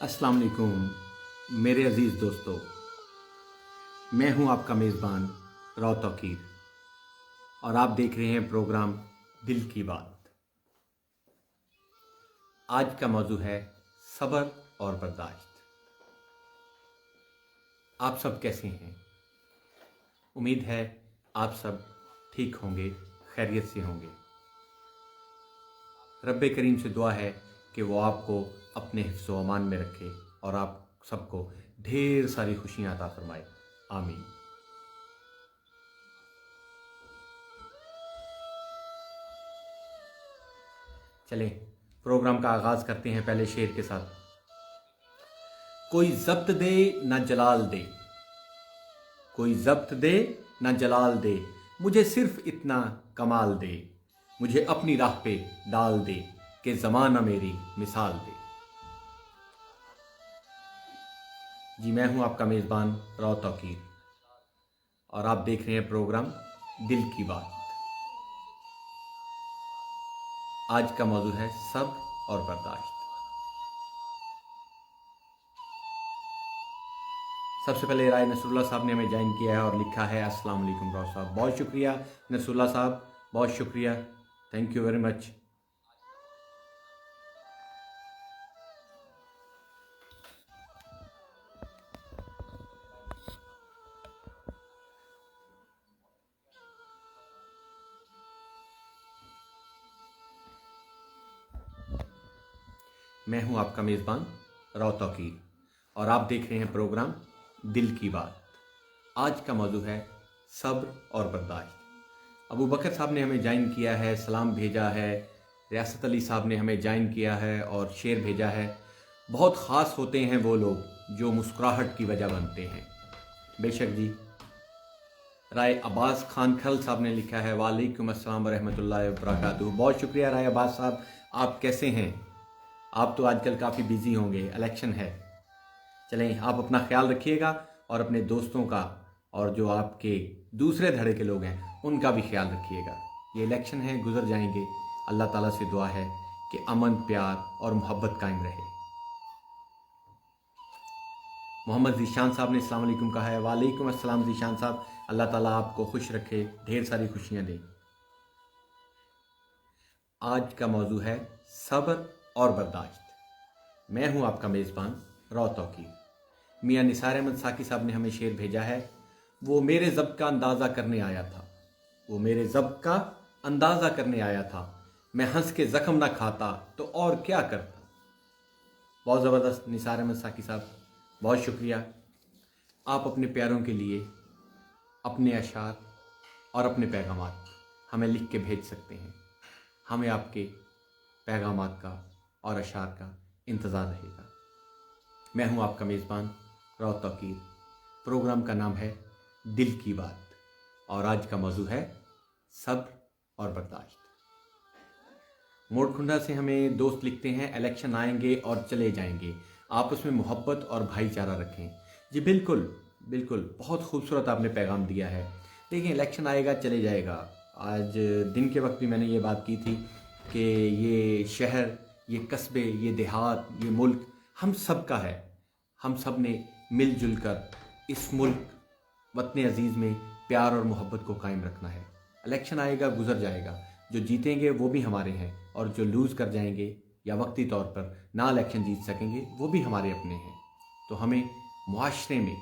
अस्सलाम वालेकुम मेरे अज़ीज़ दोस्तों। मैं हूं आपका मेज़बान राव तौकीर और आप देख रहे हैं प्रोग्राम दिल की बात। आज का मौजू है सब्र और बर्दाश्त। आप सब कैसे हैं? उम्मीद है आप सब ठीक होंगे, खैरियत से होंगे। रब्बे करीम से दुआ है कि वो आपको अपने हिफ्ज़ व अमान में रखे और आप सबको ढेर सारी खुशियाँ अता फरमाए। आमीन। चलें प्रोग्राम का आगाज़ करते हैं पहले शेर के साथ। कोई ज़ब्त दे ना जलाल दे, कोई ज़ब्त दे ना जलाल दे, मुझे सिर्फ इतना कमाल दे, मुझे अपनी राह पे डाल दे कि ज़माना मेरी मिसाल दे। जी मैं हूं आपका मेज़बान राव तौकीर और आप देख रहे हैं प्रोग्राम दिल की बात। आज का मौजू है सब्र और बर्दाश्त। सबसे पहले राय नसरुल्लाह साहब ने हमें ज्वाइन किया है और लिखा है अस्सलाम वालेकुम राव साहब। बहुत शुक्रिया नसरुल्लाह साहब, बहुत शुक्रिया, थैंक यू वेरी मच। मैं हूं आपका मेज़बान राव तौकीर और आप देख रहे हैं प्रोग्राम दिल की बात। आज का मौजू है सब्र और बर्दाश्त। अबू बकर साहब ने हमें ज्वाइन किया है, सलाम भेजा है। रियासत अली साहब ने हमें ज्वाइन किया है और शेर भेजा है। बहुत ख़ास होते हैं वो लोग जो मुस्कुराहट की वजह बनते हैं। बेशक जी। राय अब्बास खान खल साहब ने लिखा है वालेकुम अस्सलाम रहमतुल्लाहि व बरकातुहू। बहुत शुक्रिया राय अब्बास साहब, आप कैसे हैं? आप तो आजकल काफ़ी बिजी होंगे, इलेक्शन है। चलें आप अपना ख्याल रखिएगा और अपने दोस्तों का और जो आपके दूसरे धड़े के लोग हैं उनका भी ख्याल रखिएगा। ये इलेक्शन है, गुजर जाएंगे। अल्लाह ताला से दुआ है कि अमन, प्यार और मोहब्बत कायम रहे। मोहम्मद ज़ीशान साहब ने अस्सलाम वालेकुम कहा है। वालेकुम अस्सलाम ज़ीशान साहब, अल्लाह ताला आपको खुश रखे, ढेर सारी खुशियाँ दे। आज का मौजू है सब्र और बर्दाश्त। मैं हूं आपका मेज़बान राव तौकीर। मियाँ निसार अहमद साकी साहब ने हमें शेर भेजा है। वो मेरे ज़ब्त का अंदाज़ा करने आया था, वो मेरे ज़ब्त का अंदाज़ा करने आया था, मैं हंस के ज़ख्म ना खाता तो और क्या करता। बहुत ज़बरदस्त निसार अहमद साकी साहब, बहुत शुक्रिया। आप अपने प्यारों के लिए अपने अशार और अपने पैगामात हमें लिख के भेज सकते हैं। हमें आपके पैगामात का और अशार का इंतज़ार रहेगा। मैं हूं आपका मेज़बान राव तौकीर। प्रोग्राम का नाम है दिल की बात और आज का मौजू है सब्र और बर्दाश्त। मोड़कुंडा से हमें दोस्त लिखते हैं इलेक्शन आएंगे और चले जाएंगे, आपस में मोहब्बत और भाईचारा रखें। जी बिल्कुल बिल्कुल, बहुत खूबसूरत आपने पैगाम दिया है। देखिए इलेक्शन आएगा चले जाएगा। आज दिन के वक्त भी मैंने ये बात की थी कि ये शहर, ये कस्बे, ये देहात, ये मुल्क हम सब का है। हम सब ने मिलजुल कर इस मुल्क वतन अजीज़ में प्यार और मोहब्बत को कायम रखना है। इलेक्शन आएगा गुजर जाएगा, जो जीतेंगे वो भी हमारे हैं और जो लूज़ कर जाएंगे या वक्ती तौर पर ना इलेक्शन जीत सकेंगे वो भी हमारे अपने हैं। तो हमें मुआशरे में,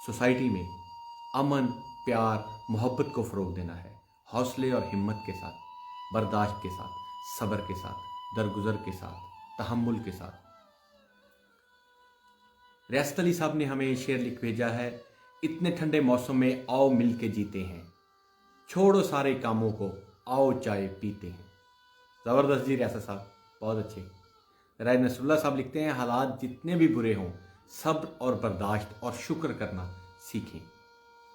सोसाइटी में अमन, प्यार, मोहब्बत को फ़रोग देना है, हौसले और हिम्मत के साथ, बर्दाश्त के साथ, सब्र के साथ, दरगुजर के साथ, तहम्मुल के साथ। रियासत अली साहब ने हमें शेर लिख भेजा है। इतने ठंडे मौसम में आओ मिल के जीते हैं, छोड़ो सारे कामों को आओ चाय पीते हैं। ज़बरदस्त जी रियासत साहब, बहुत अच्छे। राय नसरुल्लाह साहब लिखते हैं हालात जितने भी बुरे हों सब्र और बर्दाश्त और शुक्र करना सीखें।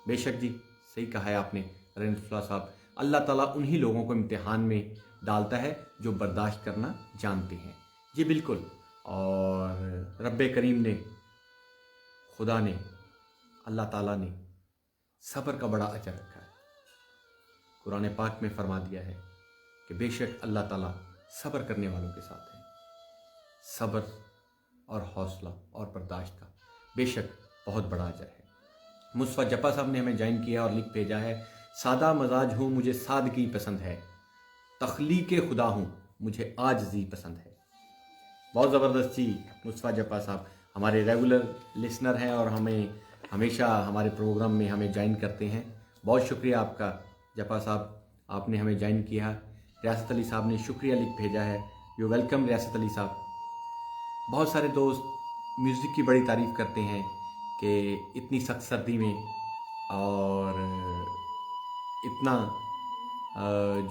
बेशक जी, सही कहा है आपने राय नसरुल्लाह साहब। अल्लाह ताला उन्हीं लोगों को इम्तिहान में डालता है जो बर्दाश्त करना जानते हैं। जी बिल्कुल। और रब्बे करीम ने, खुदा ने, अल्लाह ताला ने सब्र का बड़ा अजर रखा है। कुरान पाक में फरमा दिया है कि बेशक अल्लाह ताला सब्र करने वालों के साथ है। सब्र اور حوصلہ اور برداشت کا بے شک بہت بڑا اجر ہے۔ مصطفیٰ جپا صاحب نے ہمیں جوائن کیا اور لکھ بھیجا ہے، سادہ مزاج ہوں مجھے سادگی پسند ہے، تخلیق خدا ہوں مجھے عاجزی پسند ہے۔ بہت زبردست جی مصطفیٰ جپا صاحب ہمارے ریگولر لسنر ہیں اور ہمیں ہمیشہ ہمارے پروگرام میں ہمیں جوائن کرتے ہیں۔ بہت شکریہ آپ کا جپا صاحب، آپ نے ہمیں جوائن کیا۔ ریاست علی صاحب نے شکریہ لکھ بھیجا ہے، یو ویلکم ریاست علی صاحب۔ بہت سارے دوست میوزک کی بڑی تعریف کرتے ہیں کہ اتنی سخت سردی میں اور اتنا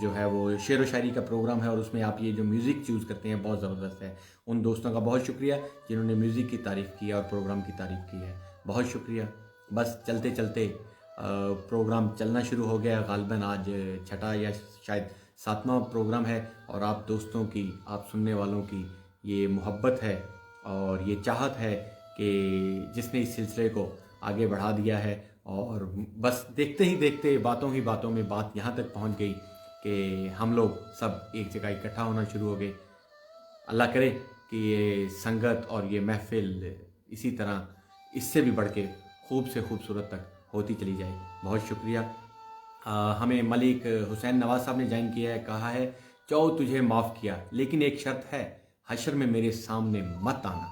جو ہے وہ شعر و شاعری کا پروگرام ہے اور اس میں آپ یہ جو میوزک چوز کرتے ہیں بہت زبردست ہے۔ ان دوستوں کا بہت شکریہ جنہوں نے میوزک کی تعریف کی اور پروگرام کی تعریف کی ہے، بہت شکریہ۔ بس چلتے چلتے پروگرام چلنا شروع ہو گیا، غالباً آج چھٹا یا شاید 7واں پروگرام ہے، اور آپ دوستوں کی، آپ سننے والوں کی یہ محبت ہے اور یہ چاہت ہے کہ جس نے اس سلسلے کو آگے بڑھا دیا ہے، اور بس دیکھتے ہی دیکھتے باتوں ہی باتوں میں بات یہاں تک پہنچ گئی کہ ہم لوگ سب ایک جگہ اکٹھا ہونا شروع ہو گئے۔ اللہ کرے کہ یہ سنگت اور یہ محفل اسی طرح اس سے بھی بڑھ کے خوب سے خوبصورت تک ہوتی چلی جائے۔ بہت شکریہ۔ ہمیں ملک حسین نواز صاحب نے جوائن کیا ہے، کہا ہے چو تجھے معاف کیا لیکن ایک شرط ہے، حشر میں میرے سامنے مت آنا۔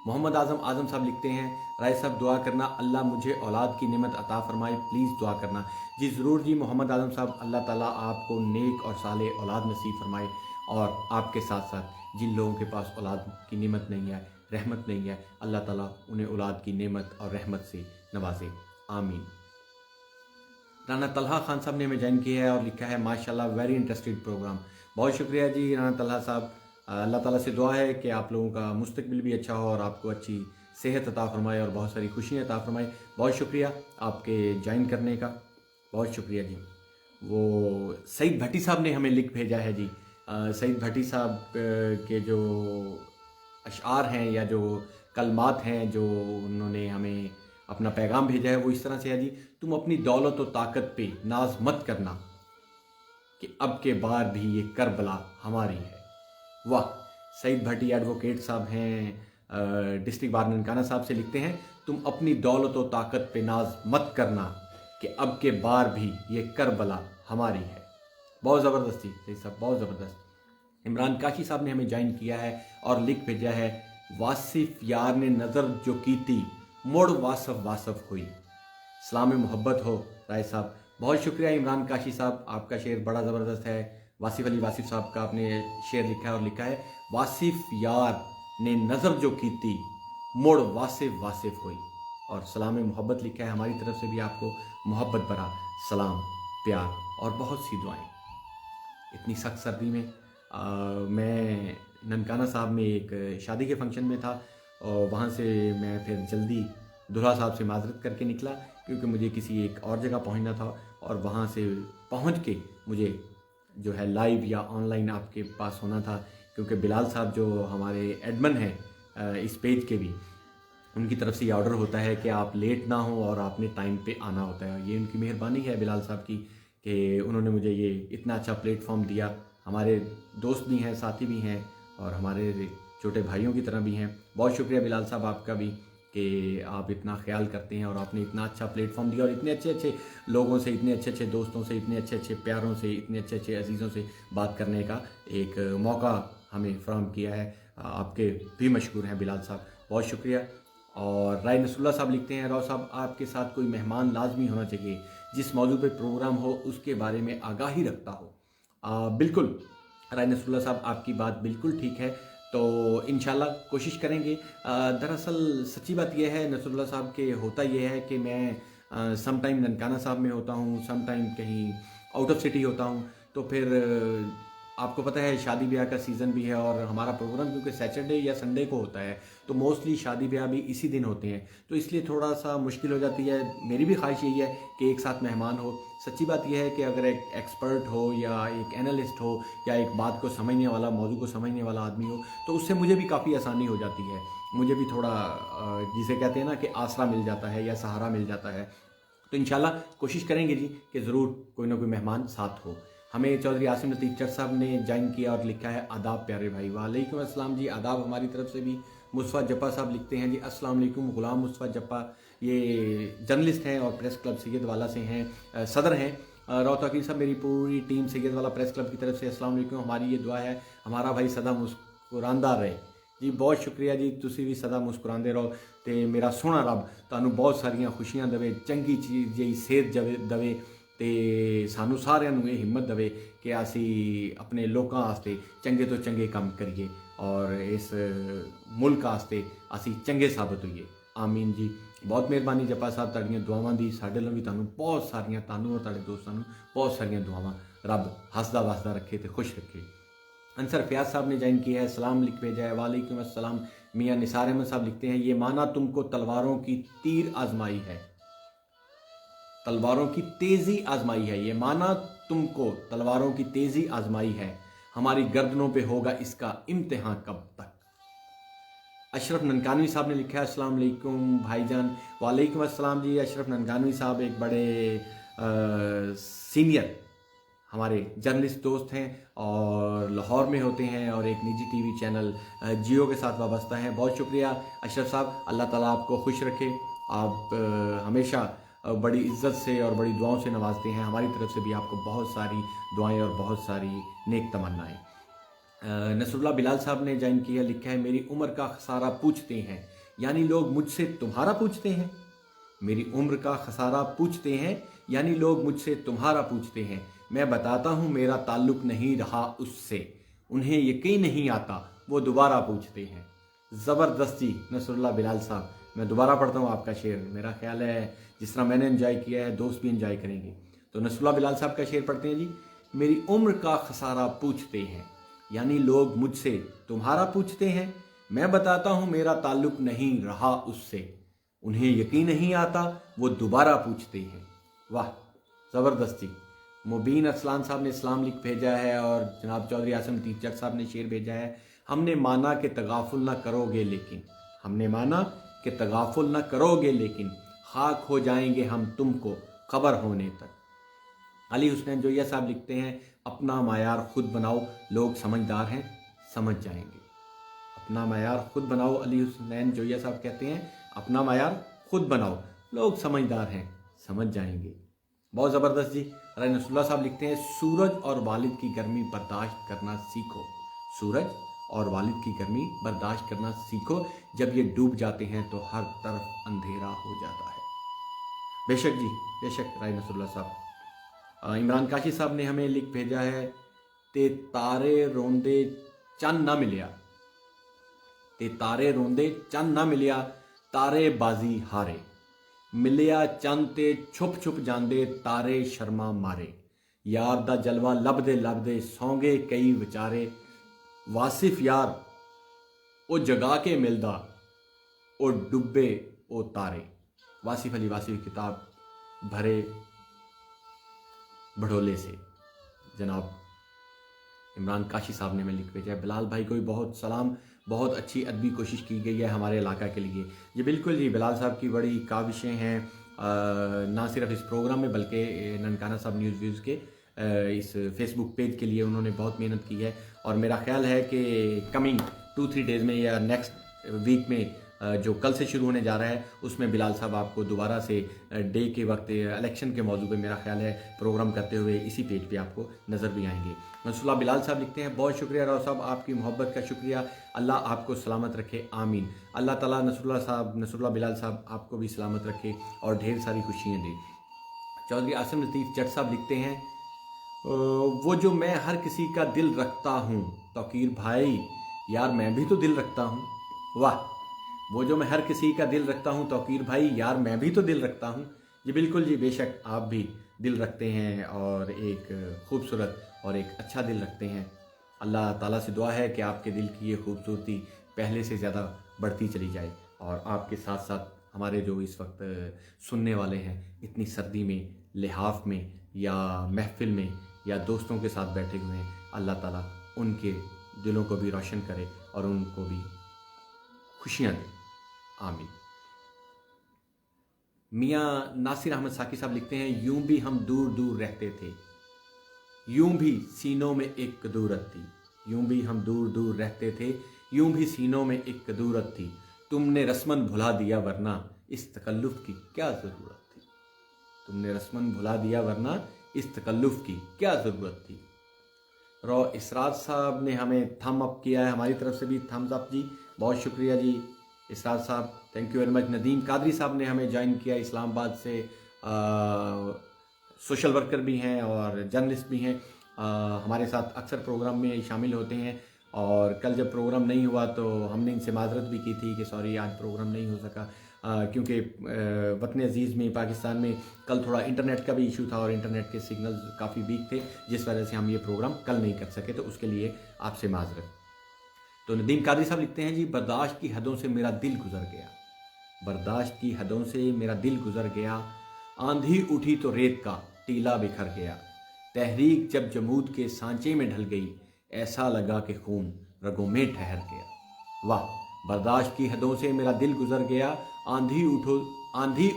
محمد اعظم صاحب لکھتے ہیں، رائے صاحب دعا کرنا اللہ مجھے اولاد کی نعمت عطا فرمائے، پلیز دعا کرنا۔ جی ضرور جی محمد اعظم صاحب، اللہ تعالیٰ آپ کو نیک اور صالح اولاد نصیب فرمائے، اور آپ کے ساتھ ساتھ جن لوگوں کے پاس اولاد کی نعمت نہیں ہے، رحمت نہیں ہے، اللہ تعالیٰ انہیں اولاد کی نعمت اور رحمت سے نوازے، آمین۔ رانا طلحہ خان صاحب نے ہمیں جوائن کیا ہے اور لکھا ہے ماشاءاللہ ویری انٹرسٹنگ پروگرام۔ بہت شکریہ جی رانا طلحہ صاحب، اللہ تعالیٰ سے دعا ہے کہ آپ لوگوں کا مستقبل بھی اچھا ہو اور آپ کو اچھی صحت عطا فرمائے اور بہت ساری خوشیاں عطا فرمائے۔ بہت شکریہ آپ کے جوائن کرنے کا، بہت شکریہ جی۔ وہ سعید بھٹی صاحب نے ہمیں لکھ بھیجا ہے جی، سعید بھٹی صاحب کے جو اشعار ہیں یا جو کلمات ہیں جو انہوں نے ہمیں اپنا پیغام بھیجا ہے وہ اس طرح سے ہے جی، تم اپنی دولت و طاقت پہ ناز مت کرنا کہ اب کے بار بھی یہ کربلا ہماری ہے۔ واہ! سعید بھٹی ایڈوکیٹ صاحب ہیں، ڈسٹرکٹ بار ننکانہ صاحب سے لکھتے ہیں، تم اپنی دولت و طاقت پہ ناز مت کرنا کہ اب کے بار بھی یہ کربلا ہماری ہے۔ بہت زبردست تھی سعید صاحب، بہت زبردست۔ عمران کاشی صاحب نے ہمیں جوائن کیا ہے اور لکھ بھیجا ہے، واصف یار نے نظر جو کی تھی مڑ واصف ہوئی۔ سلام محبت ہو رائے صاحب، بہت شکریہ عمران کاشی صاحب، آپ کا شعر بڑا زبردست ہے۔ واصف علی واصف صاحب کا آپ نے شعر لکھا ہے اور لکھا ہے، واصف یار نے نظر جو کی تھی مڑ واصف ہوئی، اور سلام محبت لکھا ہے۔ ہماری طرف سے بھی آپ کو محبت بھرا سلام، پیار اور بہت سی دعائیں۔ اتنی سخت سردی میں میں ننکانہ صاحب میں ایک شادی کے فنکشن میں تھا، اور وہاں سے میں پھر جلدی دلہا صاحب سے معذرت کر کے نکلا کیونکہ مجھے کسی ایک اور جگہ پہنچنا تھا، اور وہاں سے پہنچ کے مجھے جو ہے لائیو یا آن لائن آپ کے پاس ہونا تھا، کیونکہ بلال صاحب جو ہمارے ایڈمن ہیں اس پیج کے بھی، ان کی طرف سے یہ آرڈر ہوتا ہے کہ آپ لیٹ نہ ہوں اور آپ نے ٹائم پہ آنا ہوتا ہے۔ یہ ان کی مہربانی ہے بلال صاحب کی کہ انہوں نے مجھے یہ اتنا اچھا پلیٹ فارم دیا۔ ہمارے دوست بھی ہیں، ساتھی بھی ہیں، اور ہمارے چھوٹے بھائیوں کی طرح بھی ہیں۔ بہت شکریہ بلال صاحب آپ کا بھی کہ آپ اتنا خیال کرتے ہیں اور آپ نے اتنا اچھا پلیٹ فارم دیا اور اتنے اچھے اچھے لوگوں سے، اتنے اچھے اچھے دوستوں سے، اتنے اچھے اچھے پیاروں سے، اتنے اچھے اچھے عزیزوں سے بات کرنے کا ایک موقع ہمیں فراہم کیا ہے۔ آپ کے بھی مشکور ہیں بلال صاحب، بہت شکریہ۔ اور رائے نصر اللہ صاحب لکھتے ہیں، راؤ صاحب آپ کے ساتھ کوئی مہمان لازمی ہونا چاہیے جس موضوع پہ پروگرام ہو اس کے بارے میں آگاہی رکھتا ہو۔ بالکل رائے نصر اللہ صاحب آپ کی بات بالکل ٹھیک ہے، تو انشاءاللہ کوشش کریں گے۔ دراصل سچی بات یہ ہے نصر اللہ صاحب کہ ہوتا یہ ہے کہ میں سم ٹائم ننکانہ صاحب میں ہوتا ہوں، سم ٹائم کہیں آؤٹ آف سٹی ہوتا ہوں، تو پھر آپ کو پتہ ہے شادی بیاہ کا سیزن بھی ہے، اور ہمارا پروگرام کیونکہ سیٹرڈے یا سنڈے کو ہوتا ہے تو موسٹلی شادی بیاہ بھی اسی دن ہوتے ہیں، تو اس لیے تھوڑا سا مشکل ہو جاتی ہے۔ میری بھی خواہش یہی ہے کہ ایک ساتھ مہمان ہو۔ سچی بات یہ ہے کہ اگر ایک ایکسپرٹ ہو یا ایک اینالسٹ ہو یا ایک بات کو سمجھنے والا، موضوع کو سمجھنے والا آدمی ہو تو اس سے مجھے بھی کافی آسانی ہو جاتی ہے، مجھے بھی تھوڑا جسے کہتے ہیں نا کہ آسرا مل جاتا ہے یا سہارا مل جاتا ہے۔ تو انشاءاللہ کوشش کریں گے جی کہ ضرور کوئی نہ کوئی مہمان ساتھ ہو۔ हमें चौधरी आसिम लतीफ़ चट साहब ने ज्वाइन किया और लिखा है आदाब प्यारे भाई। वालेकुम अस्सलाम जी, आदाब हमारी तरफ से भी। मुस्तफ़ा जप्पा साहब लिखते हैं जी अस्सलाम वालेकुम। ग़ुलाम मुस्तफ़ा जप्पा ये जर्नलिस्ट हैं और प्रेस क्लब सैयद वाला से हैं, सदर हैं। राव तौकीर साहब, मेरी पूरी टीम सैयद वाला प्रेस क्लब की तरफ से अस्सलाम वालेकुम। हमारी ये दुआ है हमारा भाई सदा मुस्कुरांदा रहे जी। बहुत शुक्रिया जी, तुसी भी सदा मुस्कुरांदे रहो ते मेरा सोहना रब तुहानू बहुत सारियां खुशियां देवे, चंगी चीज़ जी सेहत देवे ते सानू सारिਆਂ ਨੂੰ ਇਹ ਹਿੰਮਤ देवे कि असी अपने लोगों वास्ते चंगे तो चंगे काम करिए और इस मुल्क वास्ते असी चंगे साबित होइए। आमीन जी। बहुत मेहरबानी जप्पा साहब तुहाड़ियां दुआवां दी, साडे नाल भी तुहानू बहुत सारियां, तुहानू और तुहाडे दोस्तां नू बहुत सारियां दुआवां। रब हसदा वसदा रखे तो खुश रखे। अंसर फयाज साहब ने ज्वाइन किया है, सलाम लिख भेजा है। वालेकुम अस्सलाम। मियाँ निसार अहमद साहब लिखते हैं ये माना तुमको तलवारों की तीर आजमाई है, तलवारों की तेज़ी आजमाई है। ये माना तुमको तलवारों की तेज़ी आजमाई है, हमारी गर्दनों पे होगा इसका इम्तिहान कब तक। अशरफ ननकानवी साहब ने लिखा है अस्सलाम वालेकुम भाईजान। वालेकुम अस्सलाम जी। अशरफ ननकानवी साहब एक बड़े सीनियर हमारे जर्नलिस्ट दोस्त हैं और लाहौर में होते हैं और एक निजी टीवी चैनल जियो के साथ वाबस्ता हैं। बहुत शुक्रिया अशरफ साहब, अल्लाह ताला आपको खुश रखे। आप हमेशा बड़ी इज्जत से और बड़ी दुआओं से नवाजते हैं। हमारी तरफ से भी आपको बहुत सारी दुआएं और बहुत सारी नेक तमन्नाएं। नसरुल्लाह बिलाल साहब ने ज्वाइन किया, लिखा है मेरी उम्र का खसारा पूछते हैं, यानी लोग मुझसे तुम्हारा पूछते हैं। मेरी उम्र का खसारा पूछते हैं यानी लोग मुझसे तुम्हारा पूछते हैं। मैं बताता हूँ मेरा ताल्लुक़ नहीं रहा उससे, उन्हें यकीन नहीं आता वो दोबारा पूछते हैं। ज़बरदस्त जी नसरुल्लाह बिलाल साहब। मैं दोबारा पढ़ता हूँ आपका शेर, मेरा ख्याल है जिस तरह मैंने एंजॉय किया है दोस्त भी एंजॉय करेंगे। तो नसरुल्लाह बिलाल साहब का शेर पढ़ते हैं जी। मेरी उम्र का खसारा पूछते हैं यानी लोग मुझसे तुम्हारा पूछते हैं। मैं बताता हूँ मेरा ताल्लुक़ नहीं रहा उससे, उन्हें यकीन नहीं आता वो दोबारा पूछते हैं। वाह ज़बरदस्त जी। मुबीन अरसलान साहब ने इस्लाम लिख भेजा है और जनाब चौधरी आसिम लतीफ़ चट साहब ने शेर भेजा है। हमने माना कि तगाफुल ना करोगे लेकिन, हमने माना कि तगाफुल ना करोगे लेकिन खाक हो जाएंगे हम तुमको खबर होने तक। अली हुसैन जोया साहब लिखते हैं अपना मायार खुद बनाओ, लोग समझदार हैं समझ जाएंगे। अपना मायार खुद बनाओ, अली हुसैन जोया साहब कहते हैं अपना मायार खुद बनाओ, लोग समझदार हैं समझ जाएंगे। बहुत ज़बरदस्त जी। राय नसरुल्लाह साहब लिखते हैं सूरज और वालिद की गर्मी बर्दाश्त करना सीखो, सूरज और वालिद की गर्मी बर्दाश्त करना सीखो, जब ये डूब जाते हैं तो हर तरफ अंधेरा हो जाता है। बेशक जी बेशक राय नसरुल्लाह साहब। इमरान काशी साहब ने हमें लिख भेजा है ते तारे रोंदे चन ना मिलिया, ते तारे रोंदे चन ना मिलिया, तारे बाजी हारे, मिलिया चंद ते छुप छुप जांदे तारे शर्मा मारे, यार दा जलवा लभदे सौंगे कई विचारे, वासिफ यार ओ जगा के मिलदा ओ डुब्बे ओ तारे। वासिफ अली वासिफ किताब भरे भड़ोले से जनाब इमरान काशी साहब ने मैं लिख भेजा है। बिलाल भाई को भी बहुत सलाम, बहुत अच्छी अदबी कोशिश की गई है हमारे इलाका के लिए। जी बिल्कुल जी, बिलाल साहब की बड़ी काविशें हैं, ना सिर्फ इस प्रोग्राम में बल्कि ननकाना साहब न्यूज़ व्यूज़ के इस फेसबुक पेज के लिए उन्होंने बहुत मेहनत की है। और मेरा ख्याल है कि कमिंग 2-3 डेज़ में या नेक्स्ट वीक में जो कल से शुरू होने जा रहा है उसमें बिलाल साहब आपको दोबारा से डे के वक्त इलेक्शन के मौजू पे मेरा ख्याल है प्रोग्राम करते हुए इसी पेज पे आपको नज़र भी आएंगे। नसरुल्लाह बिलाल साहब लिखते हैं बहुत शुक्रिया राव साहब, आपकी मोहब्बत का शुक्रिया, अल्लाह आपको सलामत रखे आमीन। अल्लाह ताला नसरुल्लाह बिलाल साहब आपको भी सलामत रखे और ढेर सारी खुशियाँ दे। चौधरी आसिम लतीफ़ चट साहब लिखते हैं वो जो मैं हर किसी का दिल रखता हूँ तौकीर भाई, यार मैं भी तो दिल रखता हूँ। वाह, वो जो मैं हर किसी का दिल रखता हूँ तौकीर भाई, यार मैं भी तो दिल रखता हूँ। जी बिल्कुल जी बेशक आप भी दिल रखते हैं और एक खूबसूरत और एक अच्छा दिल रखते हैं। अल्लाह ताला से दुआ है कि आपके दिल की ये खूबसूरती पहले से ज़्यादा बढ़ती चली जाए और आपके साथ साथ हमारे जो इस वक्त सुनने वाले हैं इतनी सर्दी में लिहाफ में या महफिल में या दोस्तों के साथ बैठे हुए हैं, अल्लाह ताला उनके दिलों को भी रोशन करे और उनको भी खुशियाँ दे आमीन। मियाँ नासिर अहमद साकी साहब लिखते हैं यूं भी हम दूर दूर रहते थे, यूं भी सीनों में एक कदूरत थी, यूं भी हम दूर दूर रहते थे, यूं भी सीनों में एक कदूरत थी, तुमने रस्मन भुला दिया वरना इस तकल्लुफ़ की क्या ज़रूरत थी। तुमने रस्मन भुला दिया वरना इस तकल्लुफ़ की क्या ज़रूरत थी। रॉ इसरात साहब ने हमें थम अप किया है, हमारी तरफ से भी थम्स अप जी, बहुत शुक्रिया जी इसरात साहब, thank you very much. Nadeem Qadri साहब ने हमें ज्वाइन किया इस्लामाबाद से, सोशल वर्कर भी हैं और जर्नलिस्ट भी हैं, हमारे साथ अक्सर प्रोग्राम में शामिल होते हैं। और कल जब प्रोग्राम नहीं हुआ तो हमने इनसे माजरत भी की थी कि सॉरी आज प्रोग्राम नहीं हो सका, क्योंकि वतन अजीज़ में पाकिस्तान में कल थोड़ा इंटरनेट का भी इशू था और इंटरनेट के सिग्नल्स काफ़ी वीक थे, जिस वजह से हम ये प्रोग्राम कल नहीं कर सके, तो उसके लिए आपसे माजरत। तो नदीम कादरी साहब लिखते हैं जी, बर्दाश्त की हदों से मेरा दिल गुजर गया, बर्दाश्त की हदों से मेरा दिल गुजर गया, आंधी उठी तो रेत का टीला बिखर गया, तहरीक जब जमूद के सांचे में ढल गई, ऐसा लगा कि खून रगों में ठहर गया। वाह, बर्दाश्त की हदों से मेरा दिल गुजर गया, आंधी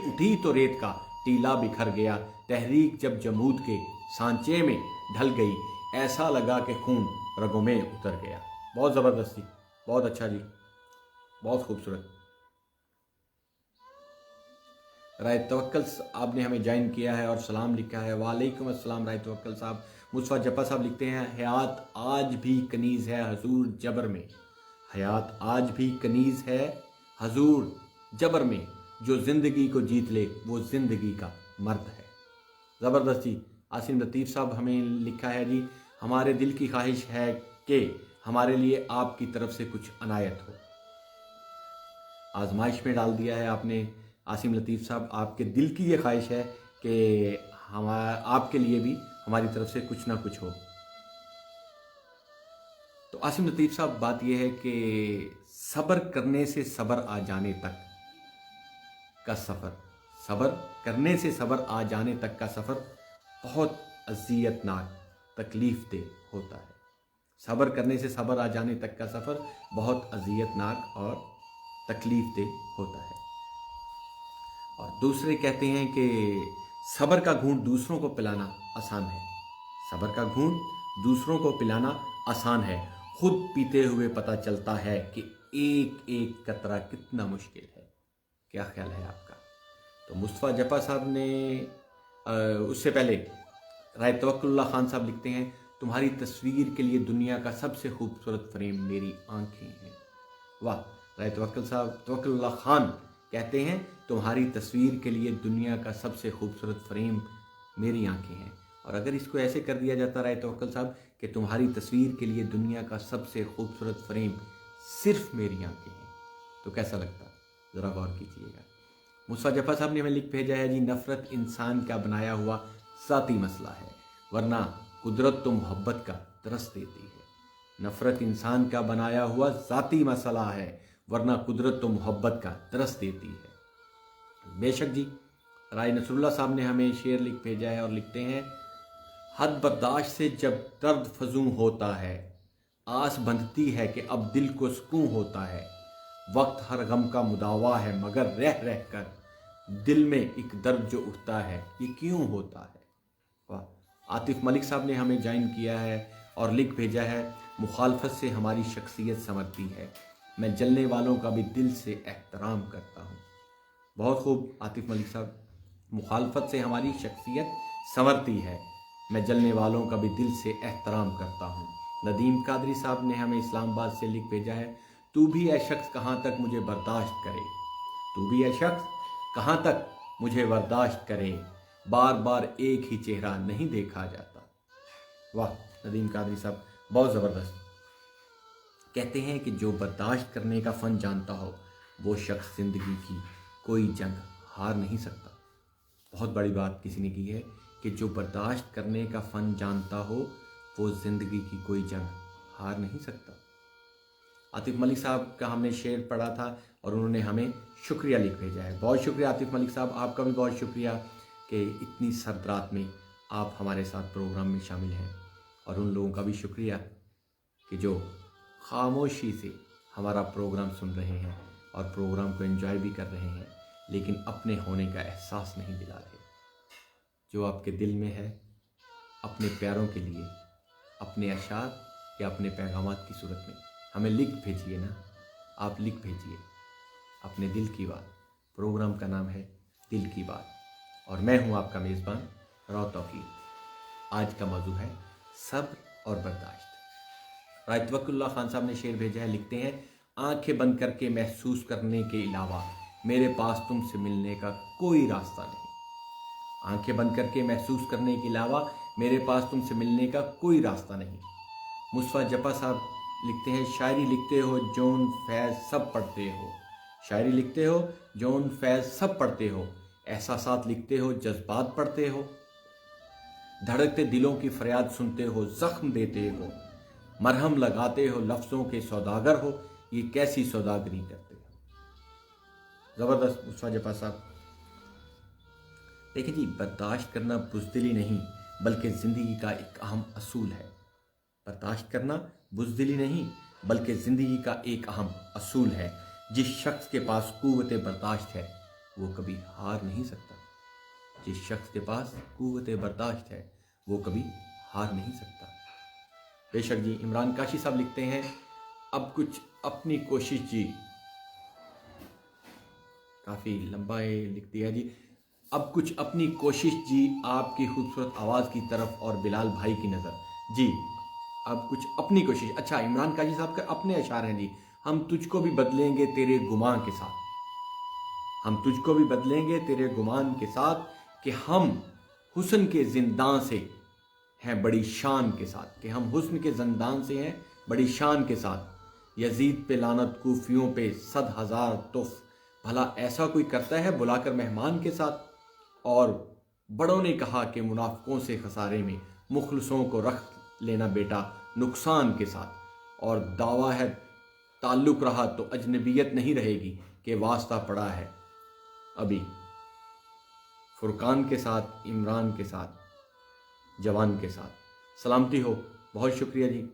उठी तो रेत का टीला बिखर गया, तहरीक जब जमूद के सांचे में ढल गई, ऐसा लगा कि खून रगों में उतर गया। बहुत ज़बरदस्ती, बहुत अच्छा जी, बहुत खूबसूरत। राय तवक्कल आपने हमें ज्वाइन किया है और सलाम लिखा है, वालेकुम अस्सलाम राय तवक्कल साहब। मुस्तफा जप्पा साहब लिखते हैं, हयात आज भी कनीज़ है हजूर जबर में, हयात आज भी कनीज़ है हजूर जबर में, जो ज़िंदगी को जीत ले वो ज़िंदगी का मर्द है। ज़बरदस्ती। आसिम लतीफ़ साहब हमें लिखा है जी, हमारे दिल की ख्वाहिश है कि हमारे लिए आपकी तरफ से कुछ अनायत हो। आजमाइश में डाल दिया है आपने आसिम लतीफ़ साहब, आपके दिल की ये ख्वाहिश है कि आपके लिए भी हमारी तरफ से कुछ ना कुछ हो। तो आसिम लतीफ़ साहब, बात यह है कि सब्र करने से सब्र आ जाने तक का सफ़र, सब्र करने से सब्र आ जाने तक का सफ़र बहुत अज़ियतनाक तकलीफ़ दे होता है। सब्र करने से सब्र आ जाने तक का सफ़र बहुत अज़ियतनाक और तकलीफ़ दे होता है। और दूसरे कहते हैं कि सब्र का घूंट दूसरों को पिलाना आसान है, सब्र का घूंट दूसरों को पिलाना आसान है, खुद पीते हुए पता चलता है कि एक एक कतरा कितना मुश्किल है। क्या ख्याल है आपका? तो मुस्तफ़ा जप्पा साहब ने उससे पहले राय तवक्कुल्लाह खान साहब लिखते हैं, तुम्हारी तस्वीर के लिए दुनिया का सबसे खूबसूरत फ्रेम मेरी आंखें हैं। वाह, राय तवक्कुल्लाह खान कहते हैं, तुम्हारी तस्वीर के लिए दुनिया का सबसे खूबसूरत फ्रेम मेरी आंखें हैं। और अगर इसको ऐसे कर दिया जाता राय तवक्कुल साहब कि तुम्हारी तस्वीर के लिए दुनिया का सबसे खूबसूरत फ्रेम सिर्फ मेरी आंखें हैं, तो कैसा लगता? ज़रा गौर कीजिएगा। मुस्तफा जफ़ा साहब ने हमें लिख भेजा है जी, नफ़रत इंसान का बनाया हुआ ज़ाती मसला है, वरना कुदरत तो मोहब्बत का तरस देती है। नफ़रत इंसान का बनाया हुआ ज़ाती मसला है, वरना कुदरत तो मोहब्बत का तरस देती है। बेशक जी। राय नसरुल्लाह साहब ने हमें शेर लिख भेजा है और लिखते हैं, हद बर्दाश्त से जब दर्द फजूं होता है, आस बंधती है कि अब दिल को सुकून होता है, वक्त हर गम का मुदावा है मगर रह रह कर दिल में एक दर्द जो उठता है ये क्यों होता है। वाह। आतिफ मलिक साहब ने हमें ज्वाइन किया है और लिख भेजा है, मुखालफत से हमारी शख्सियत संवरती है, मैं जलने वालों का भी दिल से एहतराम करता हूँ। बहुत खूब आतिफ मलिक साहब, मुखालफत से हमारी शख्सियत संवरती है, मैं जलने वालों का भी दिल से एहतराम करता हूँ। नदीम कादरी साहब ने हमें इस्लामाबाद से लिख भेजा है, तू भी ऐ शख्स कहाँ तक मुझे बर्दाश्त करे, तू भी ऐ शख्स कहाँ तक मुझे बर्दाश्त करे, बार बार एक ही चेहरा नहीं देखा जाता। वाह नदीम कादरी साहब, बहुत ज़बरदस्त। कहते हैं कि जो बर्दाश्त करने का फ़न जानता हो वो शख्स ज़िंदगी की कोई जंग हार नहीं सकता। बहुत बड़ी बात किसी ने की है कि जो बर्दाश्त करने का फ़न जानता हो वो ज़िंदगी की कोई जंग हार नहीं सकता। आतिफ मलिक साहब का हमने शेर पढ़ा था और उन्होंने हमें शुक्रिया लिख भेजा है। बहुत शुक्रिया आतिफ मलिक साहब, आपका भी बहुत शुक्रिया कि इतनी सर्द रात में आप हमारे साथ प्रोग्राम में शामिल हैं। और उन लोगों का भी शुक्रिया कि जो खामोशी से हमारा प्रोग्राम सुन रहे हैं और प्रोग्राम को एंजॉय भी कर रहे हैं, लेकिन अपने होने का एहसास नहीं दिला रहे। जो आपके दिल में है अपने प्यारों के लिए अपने अशार या अपने पैगामात की सूरत में हमें लिख भेजिए ना, आप लिख भेजिए अपने दिल की बात। प्रोग्राम का नाम है दिल की बात और मैं हूं आपका मेज़बान रौ तौकीर। आज का मौजू है सब्र और बर्दाश्त। राय तवक्कुल्लाह खान साहब ने शेर भेजा है, लिखते हैं, आंखें बंद करके महसूस करने के अलावा मेरे पास तुमसे मिलने का कोई रास्ता नहीं। आंखें बंद करके महसूस करने के अलावा मेरे पास तुमसे मिलने का कोई रास्ता नहीं। मुस्तफा जपा साहब लिखते हैं, शायरी लिखते हो जौन फैज़ सब पढ़ते हो, शायरी लिखते हो जौन फैज़ सब पढ़ते हो, एहसासात लिखते हो जज्बात पढ़ते हो, धड़कते दिलों की फरियाद सुनते हो, जख्म देते हो, मरहम लगाते हो, लफ्ज़ों के सौदागर हो, ये कैसी सौदागरी करते हो। ज़बरदस्त मुस्तफा जपा साहब। देखिए जी, बर्दाश्त करना बुज़दिली नहीं बल्कि ज़िंदगी का एक अहम असूल है। बर्दाश्त करना बुज़दिली नहीं बल्कि ज़िंदगी का एक अहम असूल है। जिस शख्स के पास क़ुव्वत बर्दाश्त है वो कभी हार नहीं सकता। जिस शख्स के पास क़ुव्वत बर्दाश्त है वो कभी हार नहीं सकता। बेशक जी। इमरान काशी साहब लिखते हैं, अब कुछ अपनी कोशिश जी, काफ़ी लंबा लिख दिया जी, अब कुछ अपनी कोशिश जी, आपकी खूबसूरत आवाज़ की तरफ और बिलाल भाई की नज़र जी, अब कुछ अपनी कोशिश। अच्छा, इमरान काजी साहब के अपने अशार हैं जी, हम तुझको भी बदलेंगे तेरे गुमान के साथ, हम तुझको भी बदलेंगे तेरे गुमान के साथ, कि हम हुस्न के जिंदान से हैं बड़ी शान के साथ, कि हम हुस्न के जिंदान से हैं बड़ी शान के साथ। यजीद पे लानत, कूफियों पे 100,000 तुफ, भला ऐसा कोई करता है बुलाकर मेहमान के साथ। और बड़ों ने कहा कि मुनाफिकों से खसारे में मुखलसों को रख लेना बेटा नुकसान के साथ। और दावा है ताल्लुक़ रहा तो अजनबियत नहीं रहेगी, कि वास्ता पड़ा है अभी फुरकान के साथ, इमरान के साथ, जवान के साथ। सलामती हो, बहुत शुक्रिया जी।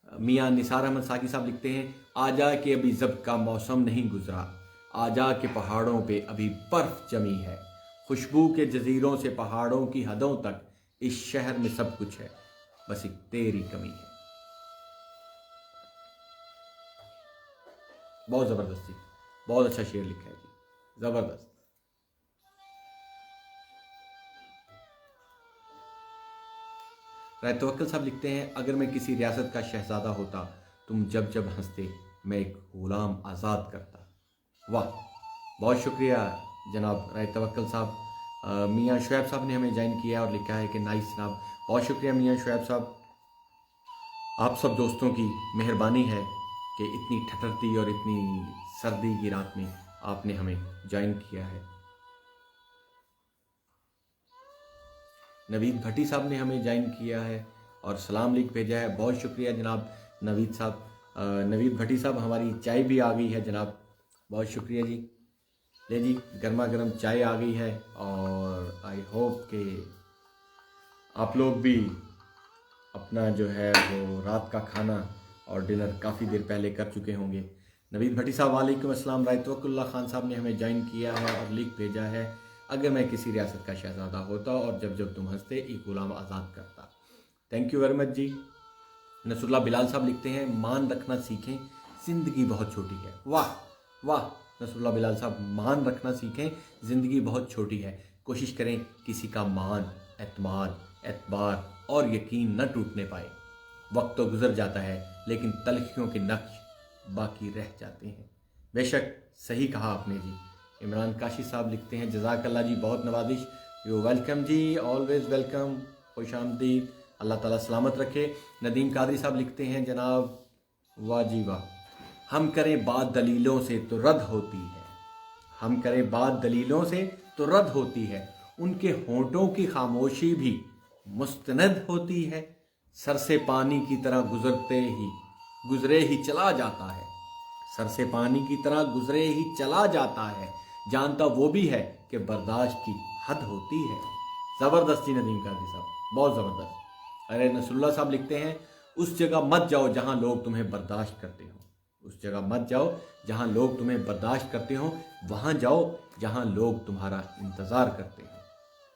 मियाँ निसार अहमद साकी साहब लिखते हैं, आजा के अभी ज़ब्त का मौसम नहीं गुजरा, आजा के पहाड़ों पे अभी बर्फ़ जमी है, खुशबू के जजीरों से पहाड़ों की हदों तक इस शहर में सब कुछ है, बस एक तेरी कमी है। बहुत ज़बरदस्ती, बहुत अच्छा शेर लिखा है जी, ज़बरदस्त। राय तवक्कल साहब लिखते हैं, अगर मैं किसी रियासत का शहजादा होता, तुम जब जब हंसते मैं एक गुलाम आज़ाद करता। वाह, बहुत शुक्रिया जनाब राय तवक्कल साहब। मियाँ शुएब साहब ने हमें ज्वाइन किया और लिखा है कि नाइस जनाब, बहुत शुक्रिया मियाँ शुएब साहब। आप सब दोस्तों की मेहरबानी है कि इतनी ठठरती और इतनी सर्दी की रात में आपने हमें ज्वाइन किया है। नवीद भट्टी साहब ने हमें ज्वाइन किया है और सलाम लिख भेजा है, बहुत शुक्रिया जनाब नवीद साहब। नवीद भट्टी साहब, हमारी चाय भी आ गई है जनाब, बहुत शुक्रिया जी। ले जी, गर्मा गर्म चाय आ गई है और आई होप कि आप लोग भी अपना जो है वो रात का खाना और डिनर काफ़ी देर पहले कर चुके होंगे। नवीद भट्टी साहब वालेकुम अस्सलाम। राय तवक्कुल्लाह खान साहब ने हमें ज्वाइन किया है और लिख भेजा है, अगर मैं किसी रियासत का शहजादा होता और जब जब तुम हंसते एक गुलाम आज़ाद करता। थैंक यू वेरी मच जी। नसरुल्लाह बिलाल साहब लिखते हैं, मान रखना सीखें ज़िंदगी बहुत छोटी है। वाह वाह नसरुल्लाह बिलाल साहब, मान रखना सीखें ज़िंदगी बहुत छोटी है, कोशिश करें किसी का मान, एतमाद, एतबार और यकीन न टूटने पाए। वक्त तो गुजर जाता है लेकिन तलखियों के नक्श बाकी रह जाते हैं। बेशक सही कहा आपने जी। इमरान काशी साहब लिखते हैं, जज़ाकल्लाह जी, बहुत नवाजिश, यू वेलकम जी, ऑलवेज़ वेलकम, खुश आमदीद, अल्लाह ताला सलामत रखे। नदीम कादरी साहब लिखते हैं, जनाब वाह जी वाह, हम करें बात दलीलों से तो रद्द होती है, हम करें बात दलीलों से तो रद्द होती है, उनके होंठों की खामोशी भी मुस्तनद होती है, सर से पानी की तरह गुजरे ही चला जाता है, सर से पानी की तरह गुजरे ही चला जाता है, जानता वो भी है कि बर्दाश्त की हद होती है। ज़बरदस्ती नदीम कादरी साहब, बहुत ज़बरदस्त। अरे नसरुल्लाह साहब लिखते हैं, उस जगह मत जाओ जहां लोग तुम्हें बर्दाश्त करते हो, उस जगह मत जाओ जहां लोग तुम्हें बर्दाश्त करते हो, वहां जाओ जहां लोग तुम्हारा इंतज़ार करते हो।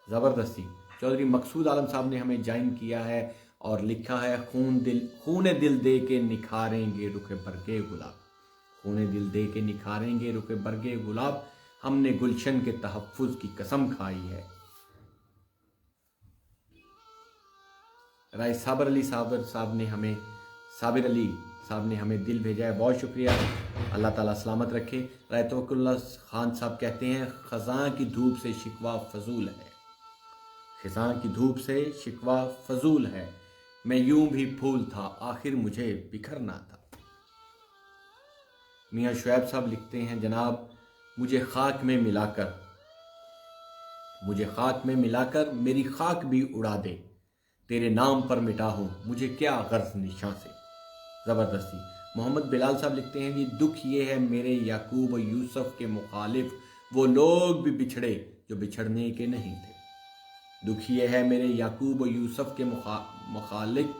ज़बरदस्ती, चौधरी मकसूद आलम साहब ने हमें ज्वाइन किया है और लिखा है खून दिल दे के निखारेंगे रुखे बरगे गुलाब, खून दिल दे के निखारेंगे रुखे बरगे गुलाब, हमने गुलशन के तहफ़्फ़ुज़ की कसम खाई है। राय साबिर अली साहब ने हमें दिल भेजा है, बहुत शुक्रिया, अल्लाह ताला सलामत रखे। राय तवक्कुल्लाह खान साहब कहते हैं ख़ज़ां की धूप से शिकवा फजूल है, ख़ज़ां की धूप से शिकवा फजूल है, मैं यूं भी फूल था आखिर मुझे बिखरना था। मियाँ शुएब साहब लिखते हैं जनाब मुझे खाक में मिलाकर मेरी खाक भी उड़ा दे, तेरे नाम पर मिटा हूँ मुझे क्या गर्ज निशां से। ज़बरदस्ती। मोहम्मद बिलाल साहब लिखते हैं जी दुख ये है मेरे याकूब और यूसुफ के मुखालिफ वो लोग भी बिछड़े जो बिछड़ने के नहीं थे। दुख ये है मेरे याकूब और यूसुफ के मुखालिफ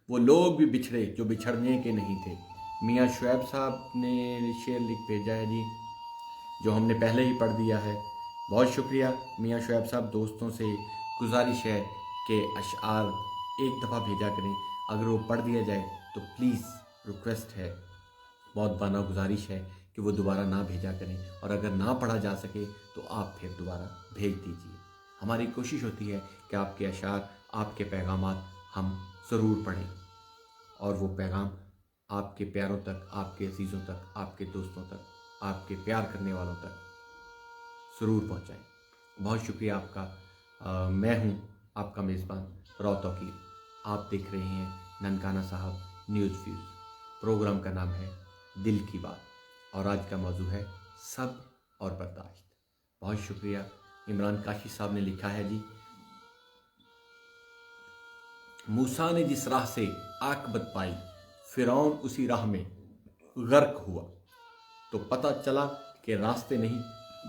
वो लोग भी बिछड़े जो बिछड़ने के नहीं थे। मियाँ शुएब साहब ने शेर लिख भेजा है जी जो हमने पहले ही पढ़ दिया है, बहुत शुक्रिया मियाँ शुएब साहब। दोस्तों से गुजारिश है कि अशआर एक दफ़ा भेजा करें, अगर वो पढ़ दिया जाए तो प्लीज़ रिक्वेस्ट है, बहुत बाना गुजारिश है कि वो दोबारा ना भेजा करें, और अगर ना पढ़ा जा सके तो आप फिर दोबारा भेज दीजिए। हमारी कोशिश होती है कि आपके अशआर, आपके पैगामात हम ज़रूर पढ़ें और वो पैगाम आपके प्यारों तक, आपके अजीज़ों तक, आपके दोस्तों तक, आपके प्यार करने वालों तक ज़रूर पहुँचाएँ। बहुत शुक्रिया आपका। मैं हूँ आपका मेज़बान रॉ तौकीर, आप देख रहे हैं ननकाना साहब न्यूज़ व्यूज़। प्रोग्राम का नाम है दिल की बात और आज का मौजू है सब्र और बर्दाश्त। बहुत शुक्रिया। इमरान काशी साहब ने लिखा है जी मूसा ने जिस राह से आकबत पाई फ़िरौन उसी राह में गर्क हुआ, तो पता चला कि रास्ते नहीं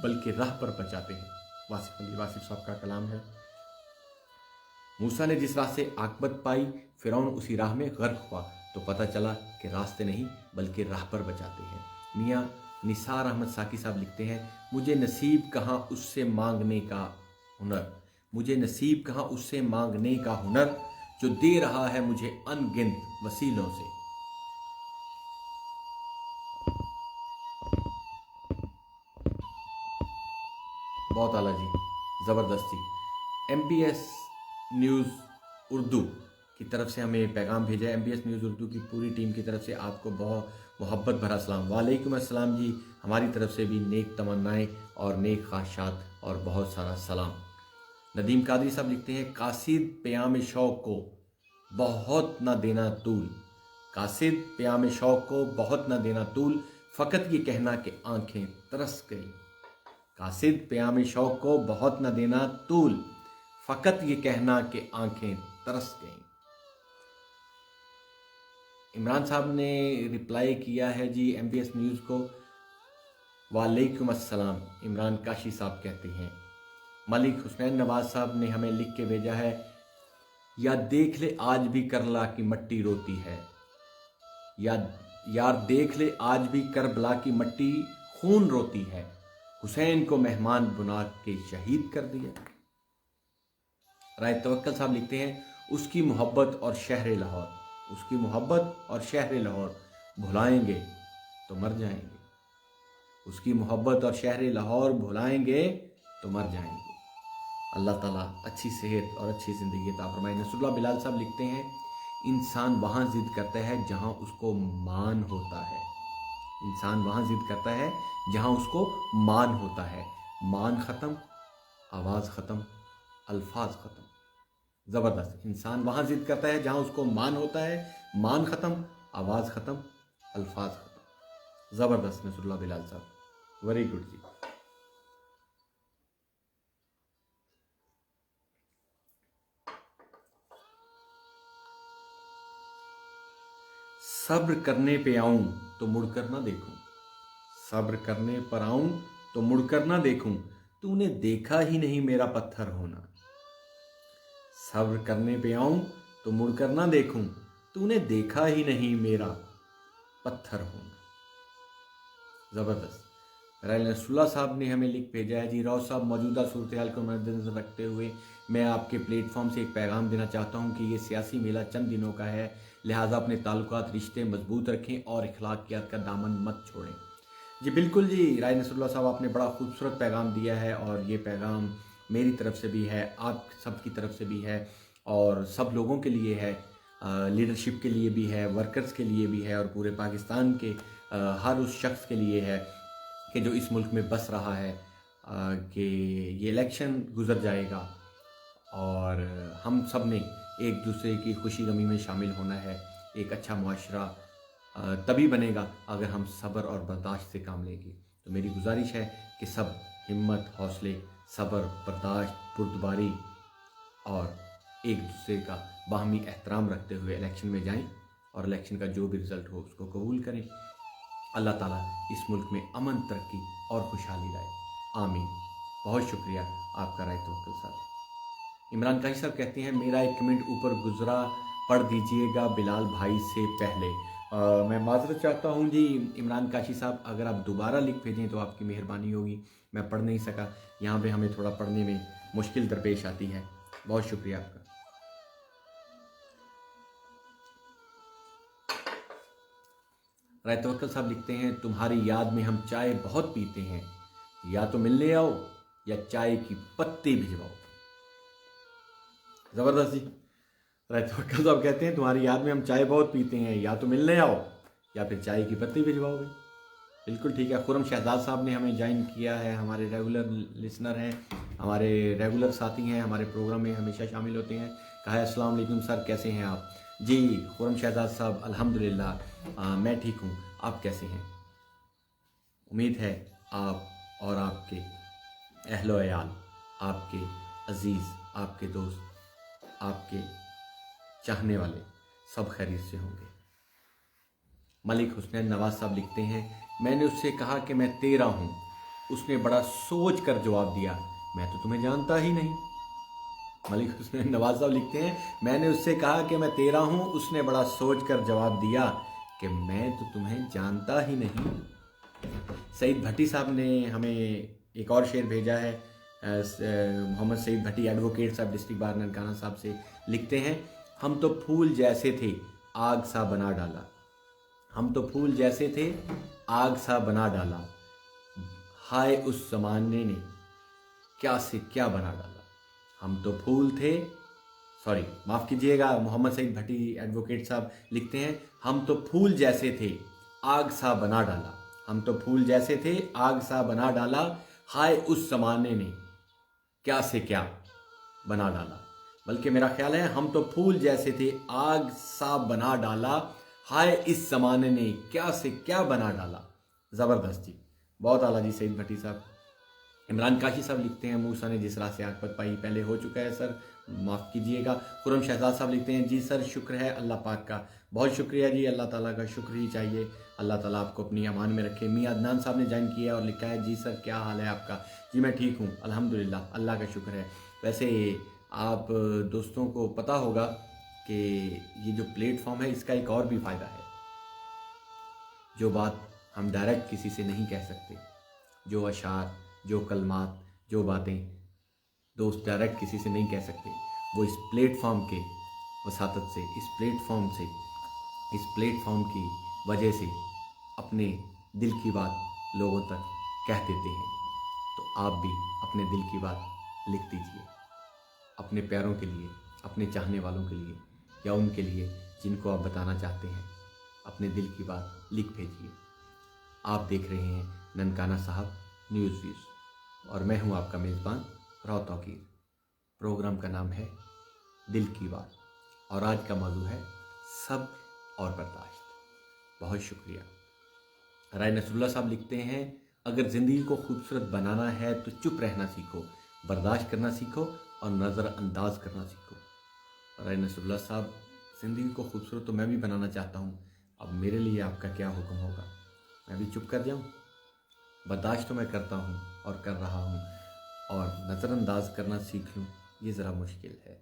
बल्कि राह पर बचाते हैं। वासिफ साहब का कलाम है। मूसा ने जिस राह से आकबत पाई फ़िरौन उसी राह में गर्क हुआ, तो पता चला कि रास्ते नहीं बल्कि राह पर बचाते हैं। मियाँ निसार अहमद साकी साहब लिखते हैं मुझे नसीब कहाँ उससे मांगने का हुनर जो दे रहा है मुझे अनगिनत वसीलों से। बहुत आला जी, ज़बरदस्ती। MBS न्यूज़ उर्दू की तरफ से हमें पैगाम भेजा है। MBS न्यूज़ उर्दू की पूरी टीम की तरफ से आपको बहुत मोहब्बत भरा सलाम। वालेकुम अस्सलाम जी, हमारी तरफ से भी नेक तमन्नाएं और नेक ख्वाहिशात और बहुत सारा सलाम। नदीम कादरी साहब लिखते हैं कासिद प्याम शौक़ को बहुत न देना तूल, कासिद प्याम शौक़ को बहुत न देना तूल, फ़कत ये कहना कि आंखें तरस गई। कासिद प्याम शौक़ को बहुत न देना तूल, फ़कत ये कहना कि आंखें तरस गईं। इमरान साहब ने रिप्लाई किया है जी MBS न्यूज़ को, वालेकुम अस्सलाम। इमरान काशी साहब कहते हैं। मलिक हुसैन नवाज साहब ने हमें लिख के भेजा है या देख ले आज भी करबला की मट्टी रोती है, यार देख ले आज भी करबला की मट्टी खून रोती है, हुसैन को मेहमान बुना के शहीद कर दिया। राय तवक्कल साहब लिखते हैं उसकी मोहब्बत और शहर लाहौर भुलाएंगे तो मर जाएंगे, उसकी मोहब्बत और शहर लाहौर भुलाएंगे तो मर जाएंगे। अल्लाह ताला अच्छी सेहत और अच्छी ज़िंदगी अता फरमाए। नसरुल्लाह बिलाल साहब लिखते हैं इंसान वहाँ ज़िद करता है जहाँ उसको मान होता है, इंसान वहाँ ज़िद करता है जहाँ उसको मान होता है। मान ख़त्म, आवाज़ ख़त्म, अल्फाज ख़त्म। ज़बरदस्त। इंसान वहाँ ज़िद करता है जहाँ उसको मान होता है, मान ख़त्म, आवाज़ ख़त्म, अल्फाज ख़त्म। ज़बरदस्त नसरुल्लाह बिलाल साहब, वेरी गुड जी। सब्र करने पे आऊँ तो मुड़कर ना देखूँ, सब्र करने पर आऊँ तो मुड़कर ना देखूँ, तूने देखा ही नहीं मेरा पत्थर होना। सब्र करने पे आऊँ तो मुड़कर ना देखूँ, तूने देखा ही नहीं मेरा पत्थर होना। ज़बरदस्त। राय नसरुल्लाह साहब ने हमें लिख भेजा है जी, राव साहब मौजूदा सूरत हाल को मद्देनजर रखते हुए मैं आपके प्लेटफॉर्म से एक पैगाम देना चाहता हूँ कि ये सियासी मेला चंद दिनों का है, लिहाजा अपने ताल्लुकात रिश्ते मजबूत रखें और अखलाकियात का दामन मत छोड़ें। जी बिल्कुल जी, राय नसरुल्लाह साहब आपने बड़ा खूबसूरत पैगाम दिया है और ये पैगाम मेरी तरफ से भी है, आप सब की तरफ से भी है और सब लोगों के लिए है, लीडरशिप के लिए भी है, वर्कर्स के लिए भी है और पूरे पाकिस्तान के हर उस शख्स के लिए है कि जो इस मुल्क में बस रहा है कि ये इलेक्शन गुजर जाएगा और हम सब ने एक दूसरे की खुशी गमी में शामिल होना है। एक अच्छा मुआशरा तभी बनेगा अगर हम सब्र और बर्दाश्त से काम लेंगे। तो मेरी गुजारिश है कि सब हिम्मत, हौसले, सब्र, बर्दाश्त, बुर्दबारी और एक दूसरे का बाहमी एहतराम रखते हुए इलेक्शन में जाएं और इलेक्शन का जो भी रिज़ल्ट हो उसको कबूल करें। अल्लाह ताला इस मुल्क में अमन, तरक्की और खुशहाली लाए, आमीन। बहुत शुक्रिया आपका राय तवक्कुल साहब। इमरान काशी साहब कहते हैं मेरा एक कमेंट ऊपर गुजरा, पढ़ दीजिएगा बिलाल भाई से पहले। मैं माजरत चाहता हूँ जी इमरान काशी साहब, अगर आप दोबारा लिख भेजें तो आपकी मेहरबानी होगी, मैं पढ़ नहीं सका, यहाँ पे हमें थोड़ा पढ़ने में मुश्किल दरपेश आती है। बहुत शुक्रिया आपका। राय तवक्कुल साहब लिखते हैं तुम्हारी याद में हम चाय बहुत पीते हैं, या तो मिलने आओ या चाय की पत्ती भिजवाओ। ज़बरदस्त जी। राय तवक्कुल साहब कहते हैं तुम्हारी याद में हम चाय बहुत पीते हैं, या तो मिलने आओ या फिर चाय की पत्ती भिजवाओगे। बिल्कुल ठीक है। खुरम शहजाद साहब ने हमें ज्वाइन किया है, हमारे रेगुलर लिसनर हैं, हमारे रेगुलर साथी हैं, हमारे प्रोग्राम में हमेशा शामिल होते हैं। कहा है अस्सलाम वालेकुम सर, कैसे हैं आप? जी खुरम शहजाद साहब अल्हम्दुलिल्लाह मैं ठीक हूँ, आप कैसे हैं? उम्मीद है आप और आपके अहलो अयाल, आपके अजीज़, आपके दोस्त, आपके चाहने वाले सब खैरियत से होंगे। मलिक हुसैन नवाज साहब लिखते हैं मैंने उससे कहा कि मैं तेरा हूँ, उसने बड़ा सोच कर जवाब दिया मैं तो तुम्हें जानता ही नहीं। मलिक हुसैन नवाज साहब लिखते हैं मैंने उससे कहा कि मैं तेरा हूँ, उसने बड़ा सोच कर जवाब दिया कि मैं तो तुम्हें जानता ही नहीं। सईद भट्टी साहब ने हमें एक और शेर भेजा है, मोहम्मद सईद भट्टी एडवोकेट साहब डिस्ट्रिक्ट बार ननकाना साहब से लिखते हैं हम तो फूल जैसे थे आग सा बना डाला, हम तो फूल जैसे थे आग सा बना डाला, हाय उस ज़माने ने क्या से क्या बना डाला। हम तो फूल थे, सॉरी माफ़ कीजिएगा, मोहम्मद सईद भट्टी एडवोकेट साहब लिखते हैं हम तो फूल जैसे थे आग सा बना डाला, हम तो फूल जैसे थे आग सा बना डाला, हाय उस ज़माने ने क्या से क्या बना डाला। बल्कि मेरा ख्याल है हम तो फूल जैसे थे आग सा बना डाला, हाय इस ज़माने ने क्या से क्या बना डाला। ज़बरदस्त जी, बहुत आला जी सईद भट्टी साहब। इमरान काशी साहब लिखते हैं मूसा ने जिस राह से आंख पर पाई पहले हो चुका है सर, माफ़ कीजिएगा। खुरम शहजाद साहब लिखते हैं जी सर शुक्र है अल्लाह पाक का, बहुत शुक्रिया जी, अल्लाह ताला का शुक्र ही चाहिए, अल्लाह ताला आपको अपनी अमान में रखे। मियां अदनान साहब ने ज्वाइन किया और लिखा है जी सर क्या हाल है आपका? जी मैं ठीक हूँ अल्हम्दुलिल्लाह, अल्लाह का शुक्र है। वैसे आप दोस्तों को पता होगा कि ये जो प्लेटफॉर्म है इसका एक और भी फ़ायदा है, जो बात हम डायरेक्ट किसी से नहीं कह सकते, जो अशार, जो कलमात, जो बातें दोस्त डायरेक्ट किसी से नहीं कह सकते, वो इस प्लेटफॉर्म के वसातत से, इस प्लेटफॉर्म से, इस प्लेटफॉर्म की वजह से अपने दिल की बात लोगों तक कह देते हैं। तो आप भी अपने दिल की बात लिख दीजिए, अपने प्यारों के लिए, अपने चाहने वालों के लिए, या उनके लिए जिनको आप बताना चाहते हैं, अपने दिल की बात लिख भेजिए। आप देख रहे हैं ननकाना साहब न्यूज़ व्यूज़ और मैं हूं आपका मेज़बान राव तौकीर। प्रोग्राम का नाम है दिल की बात और आज का मौजू है सब्र और बर्दाश्त। बहुत शुक्रिया। राय नसरुल्लाह साहब लिखते हैं अगर ज़िंदगी को खूबसूरत बनाना है तो चुप रहना सीखो, बर्दाश्त करना सीखो और नज़रअंदाज करना सीखो। राय नसरुल्लाह साहब, ज़िंदगी को खूबसूरत तो मैं भी बनाना चाहता हूँ, अब मेरे लिए आपका क्या हुक्म होगा? मैं भी चुप कर जाऊँ? बर्दाश्त तो मैं करता हूँ और कर रहा हूँ, और नज़रअंदाज करना सीख लूँ ये ज़रा मुश्किल है।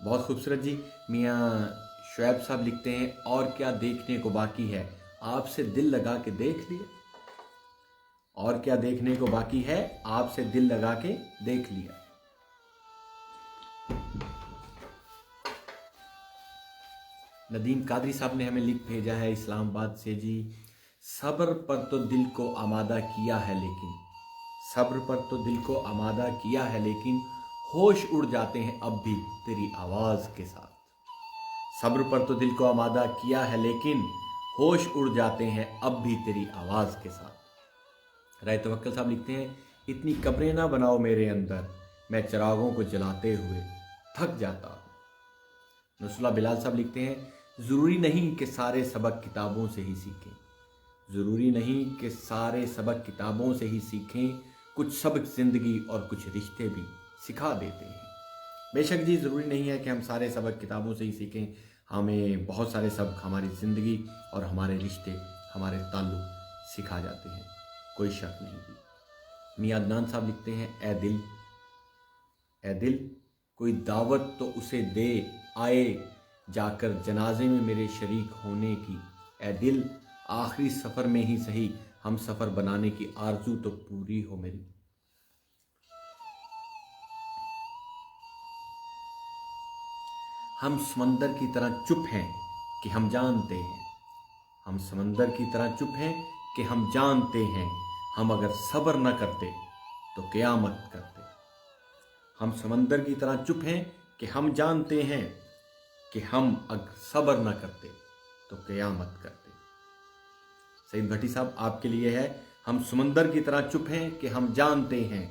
बहुत खूबसूरत जी। मियाँ शुएब साहब लिखते हैं और क्या देखने को बाकी है, आपसे दिल लगा के देख लिए। और क्या देखने को बाकी है, आपसे दिल लगा के देख लिया। नदीम कादरी साहब ने हमें लिख भेजा है इस्लामाबाद से जी, सब्र पर तो दिल को आमादा किया है लेकिन, सब्र पर तो दिल को आमादा किया है लेकिन, होश उड़ जाते हैं अब भी तेरी आवाज़ के साथ। सब्र पर तो दिल को आमादा किया है लेकिन, होश उड़ जाते हैं अब भी तेरी आवाज़ के साथ। राय तवक्कल साहब लिखते हैं, इतनी कब्रें ना बनाओ मेरे अंदर, मैं चिरागों को जलाते हुए थक जाता हूँ। नसरुल्लाह बिलाल साहब लिखते हैं, ज़रूरी नहीं कि सारे सबक किताबों से ही सीखें, ज़रूरी नहीं कि सारे सबक किताबों से ही सीखें, कुछ सबक ज़िंदगी और कुछ रिश्ते भी सिखा देते हैं। बेशक जी, ज़रूरी नहीं है कि हम सारे सबक किताबों से ही सीखें, हमें बहुत सारे सबक हमारी ज़िंदगी और हमारे रिश्ते, हमारे ताल्लुक़ सिखा जाते हैं, कोई शक नहीं भी। मियां अदनान साहब लिखते हैं, ए दिल कोई दावत तो उसे दे आए, जाकर जनाजे में मेरे शरीक होने की। ए दिल आखिरी सफ़र में ही सही, हम सफ़र बनाने की आरज़ू तो पूरी हो मेरी। हम समंदर की तरह चुप हैं कि हम जानते हैं, हम समंदर की तरह चुप हैं कि हम जानते हैं, हम अगर सब्र न करते तो क़यामत करते। हम समंदर की तरह चुप हैं कि हम जानते हैं कि हम अगर सब्र न करते तो क़यामत करते। सईद भट्टी साहब आपके लिए है, हम समंदर की तरह चुप हैं कि हम जानते हैं,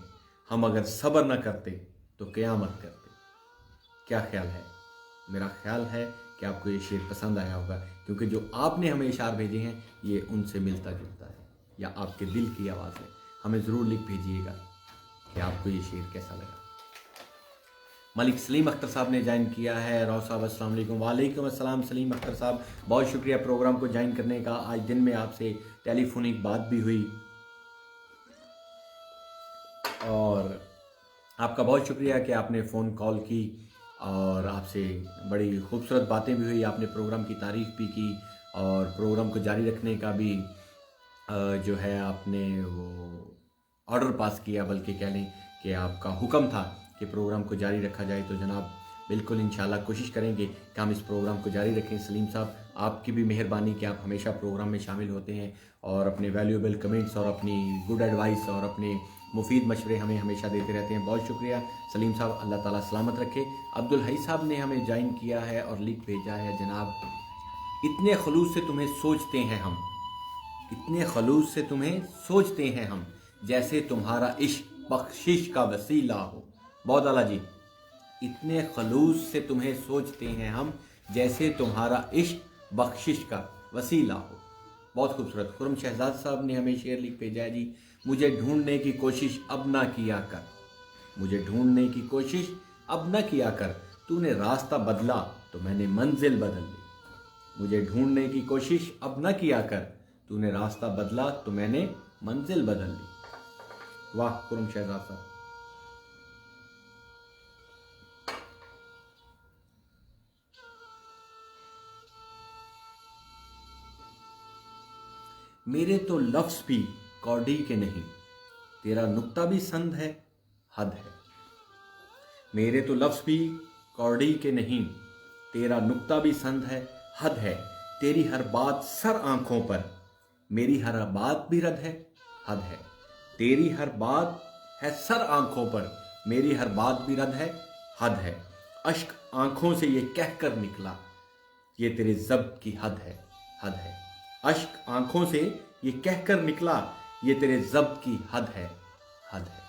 हम अगर सब्र न करते तो क़यामत करते। क्या ख्याल है? मेरा ख्याल है कि आपको ये शेर पसंद आया होगा, क्योंकि जो आपने हमें इशार भेजे हैं ये उनसे मिलता जुलता है या आपके दिल की आवाज़ है। हमें ज़रूर लिख भेजिएगा कि आपको ये शेर कैसा लगा। मलिक सलीम अख्तर साहब ने ज्वाइन किया है। राव साहब अस्सलाम वालेकुम। वालेकुम अस्सलाम सलीम अख्तर साहब, बहुत शुक्रिया प्रोग्राम को ज्वाइन करने का। आज दिन में आपसे टेलीफोनिक बात भी हुई और आपका बहुत शुक्रिया कि आपने फ़ोन कॉल की और आपसे बड़ी खूबसूरत बातें भी हुई। आपने प्रोग्राम की तारीफ़ भी की और प्रोग्राम को जारी रखने का भी जो है आपने वो ऑर्डर पास किया, बल्कि कह लें कि आपका हुक्म था कि प्रोग्राम को जारी रखा जाए। तो जनाब बिल्कुल इंशाल्लाह कोशिश करेंगे कि हम इस प्रोग्राम को जारी रखें। सलीम साहब, आपकी भी मेहरबानी कि आप हमेशा प्रोग्राम में शामिल होते हैं और अपने वैल्यूएबल कमेंट्स और अपनी गुड एडवाइस और अपने मुफीद मशवरे हमें हमेशा देते रहते हैं। बहुत शुक्रिया सलीम साहब, अल्लाह ताला सलामत रखे। अब्दुल हई साहब ने हमें ज्वाइन किया है और लिख भेजा है, जनाब इतने खलूस से तुम्हें सोचते हैं हम, इतने खलूस से तुम्हें सोचते हैं हम, जैसे तुम्हारा इश्क बख्शिश का वसीला हो। बहुत आला जी, इतने खलूस से तुम्हें सोचते हैं हम, जैसे तुम्हारा इश्क बख्शिश का वसीला हो। बहुत खूबसूरत। खुरम शहजाद साहब ने हमें शेर लिख भेजा है जी, मुझे ढूंढने की कोशिश अब ना किया कर, मुझे ढूंढने की कोशिश अब ना किया कर, तूने रास्ता बदला तो मैंने मंजिल बदल ली। मुझे ढूंढने की कोशिश अब ना किया कर, तूने रास्ता बदला तो मैंने मंजिल बदल ली। वाह खुरम शहजाद साहब। मेरे तो लफ्ज़ भी कौड़ी के नहीं, तेरा नुक्ता भी संद है, हद है। मेरे तो लफ्ज़ भी कौड़ी के नहीं, तेरा नुक्ता भी संद है, हद है। तेरी हर बात सर आंखों पर, मेरी हर बात भी रद है, हद है। तेरी हर बात है सर आंखों पर, मेरी हर बात भी रद है, हद है। अश्क आंखों से ये कहकर निकला, ये तेरे ज़ब्त की हद है, हद है। अश्क आंखों से ये कहकर निकला, ये तेरे ज़ब्त की हद है, हद है।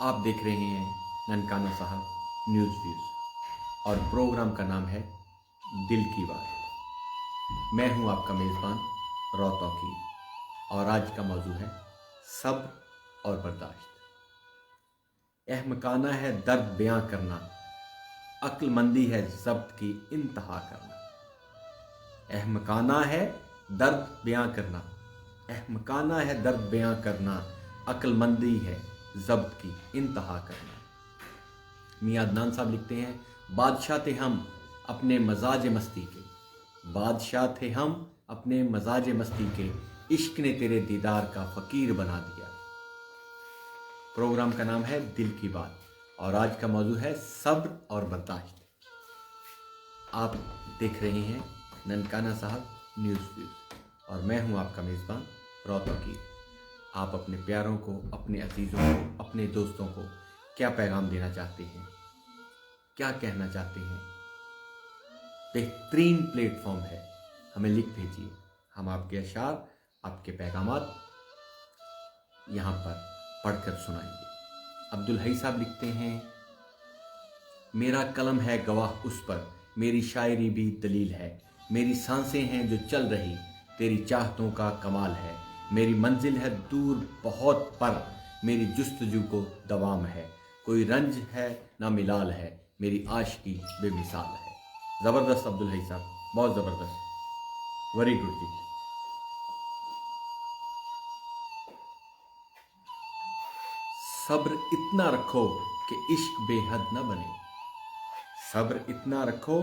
आप देख रहे हैं ननकाना साहब न्यूज़ व्यूज़ और प्रोग्राम का नाम है दिल की बात। मैं हूं आपका मेज़बान रौ तौकीर और आज का मौजू है सब्र और बर्दाश्त। अहमकाना है दर्द बयां करना, अक्लमंदी है ज़ब्त की इंतहा करना। अहमकाना है दर्द बयां करना, अहमकाना है दर्द बयां करना, अक्लमंदी है ज़ब्त की इंतहा करना। मियां अदनान साहब लिखते हैं, बादशाह थे हम अपने मजाज मस्ती के, बादशाह थे हम अपने मजाज मस्ती के, इश्क ने तेरे दीदार का फ़कीर बना दिया। प्रोग्राम का नाम है दिल की बात और आज का मौजू है सब्र और बर्दाश्त। आप देख रहे हैं ननकाना साहब न्यूज़ व्यूज़ और मैं हूं आपका मेज़बान रौतकी। आप अपने प्यारों को, अपने अजीज़ों को, अपने दोस्तों को क्या पैगाम देना चाहते हैं, क्या कहना चाहते हैं? बेहतरीन प्लेटफॉर्म है, हमें लिख भेजिए। हम आपके अशार, आपके पैगामात यहाँ पर पढ़कर सुनाएंगे। अब्दुल हई साहब लिखते हैं, मेरा कलम है गवाह उस पर, मेरी शायरी भी दलील है, मेरी सांसें हैं जो चल रही, तेरी चाहतों का कमाल है, मेरी मंजिल है दूर बहुत पर, मेरी जुस्तजू को दवाम है, कोई रंज है ना मिलाल है, मेरी आशिकी बेमिसाल है। ज़बरदस्त अब्दुल हई साहब, बहुत ज़बरदस्त, वेरी गुड जी। सब्र इतना रखो कि इश्क बेहद न बने, सब्र इतना रखो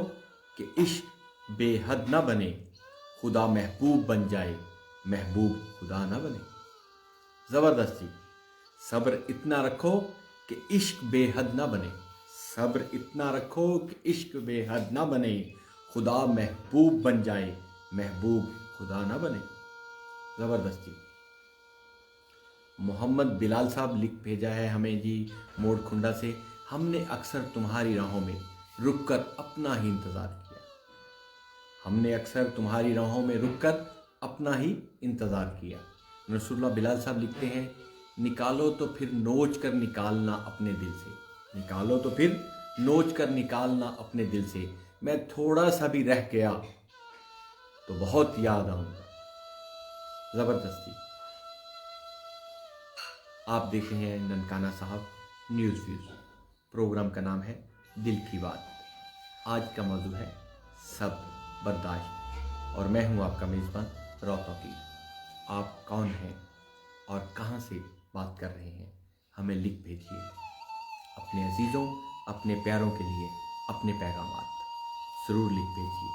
कि इश्क बेहद न बने, खुदा महबूब बन जाए, महबूब खुदा न बने। ज़बरदस्त जी। सब्र इतना रखो कि इश्क बेहद न बने, सब्र इतना रखो कि इश्क बेहद न बने, खुदा महबूब बन जाए, महबूब खुदा न बने। ज़बरदस्त जी। मोहम्मद बिलाल साहब लिख भेजा है हमें जी मोड़ खुंडा से, हमने अक्सर तुम्हारी राहों में रुककर अपना ही इंतज़ार किया, हमने अक्सर तुम्हारी राहों में रुककर अपना ही इंतज़ार किया। नसरुल्लाह बिलाल साहब लिखते हैं, निकालो तो फिर नोच कर निकालना अपने दिल से, निकालो तो फिर नोच कर निकालना अपने दिल से, मैं थोड़ा सा भी रह गया तो बहुत याद आऊँगा। ज़बरदस्ती। आप देख रहे हैं ननकाना साहब न्यूज़ व्यूज़, प्रोग्राम का नाम है दिल की बात। आज का मौजू है सब्र बर्दाश्त और मैं हूं आपका मेज़बान रौतकी। आप कौन हैं और कहां से बात कर रहे हैं, हमें लिख भेजिए। अपने अजीज़ों, अपने प्यारों के लिए अपने पैगामात ज़रूर लिख भेजिए।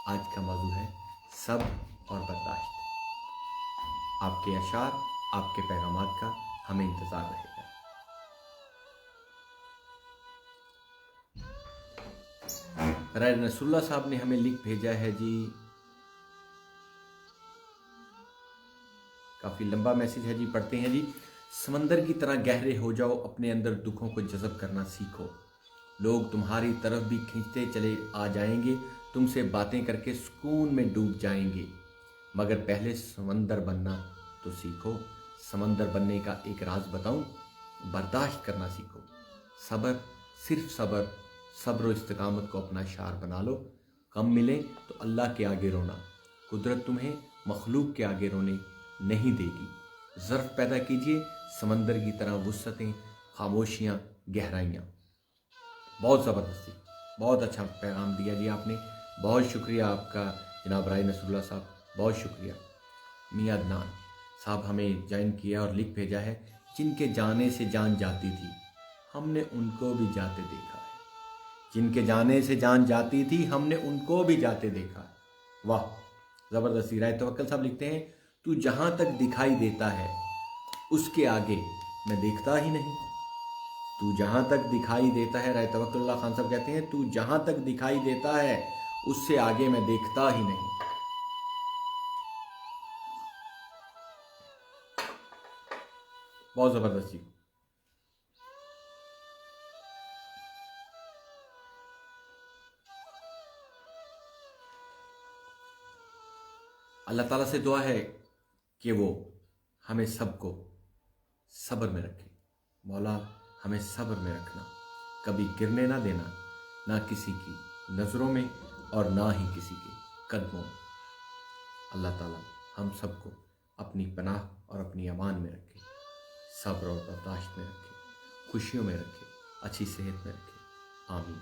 आज का मौजू है सब्र और बर्दाश्त। आपके अशार, आपके पैगामात का हमें इंतज़ार रहेगा। राय नसरुल्लाह साहब ने हमें लिख भेजा है जी, काफ़ी लंबा मैसेज है जी, पढ़ते हैं जी। समंदर की तरह गहरे हो जाओ, अपने अंदर दुखों को जज़ब करना सीखो, लोग तुम्हारी तरफ भी खींचते चले आ जाएंगे, तुमसे बातें करके सुकून में डूब जाएंगे, मगर पहले समंदर बनना तो सीखो। समंदर बनने का एक राज बताऊं, बर्दाश्त करना सीखो। सब्र, सिर्फ सब्र, सब्र और इस्तिकामत को अपना शार बना लो। कम मिले तो अल्लाह के आगे रोना, कुदरत तुम्हें मखलूक के आगे रोने नहीं देगी। ज़र्फ़ पैदा कीजिए, समंदर की तरह वुस्अतें, खामोशियाँ, गहराइयाँ। बहुत ज़बरदस्ती, बहुत अच्छा पैगाम दिया जी आपने, बहुत शुक्रिया आपका जनाब राय नसरुल्लाह साहब, बहुत शुक्रिया। मियां अदनान साहब हमें ज्वाइन किया और लिख भेजा है, जिनके जाने से जान जाती थी हमने उनको भी जाते देखा है, जिनके जाने से जान जाती थी हमने उनको भी जाते देखा है। वाह, ज़बरदस्ती। राय तवक्कल साहब लिखते हैं, तू जहाँ तक दिखाई देता है उसके आगे मैं देखता ही नहीं, तू जहाँ तक दिखाई देता है, राय तवक्कुल्लाह खान साहब कहते हैं, तू जहाँ तक दिखाई देता है उससे आगे मैं देखता ही नहीं। बहुत ज़बरदस्ती। अल्लाह ताला से दुआ है कि वो हमें सबको सब्र में रखे। मौला हमें सब्र में रखना, कभी गिरने ना देना, ना किसी की नज़रों में और ना ही किसी के कदमों में। अल्लाह ताला हम सबको अपनी पनाह और अपनी अमान में रखे, सब्र और बर्दाश्त में रखे, खुशियों में रखे, अच्छी सेहत में रखे। आमीन।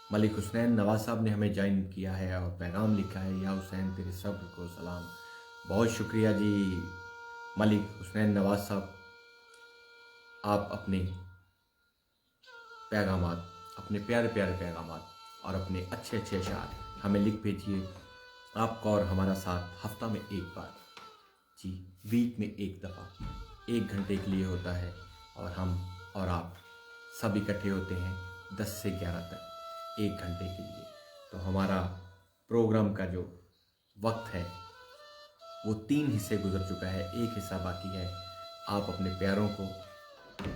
मलिक हुसैन नवाज साहब ने हमें ज्वाइन किया है और पैगाम लिखा है, या हुसैन तेरे सब्र को सलाम। बहुत शुक्रिया जी मलिक हुसैन नवाज साहब, आप अपने पैगामात, अपने प्यारे प्यारे पैगामात और अपने अच्छे अच्छे अशार हमें लिख भेजिए। आपका और हमारा साथ हफ्ता में एक बार, जी वीक में एक दफ़ा, 1 घंटे के लिए होता है और हम और आप सब इकट्ठे होते हैं 10 से 11 तक 1 घंटे के लिए। तो हमारा प्रोग्राम का जो वक्त है वो 3 हिस्से गुजर चुका है, एक हिस्सा बाकी है। आप अपने प्यारों को,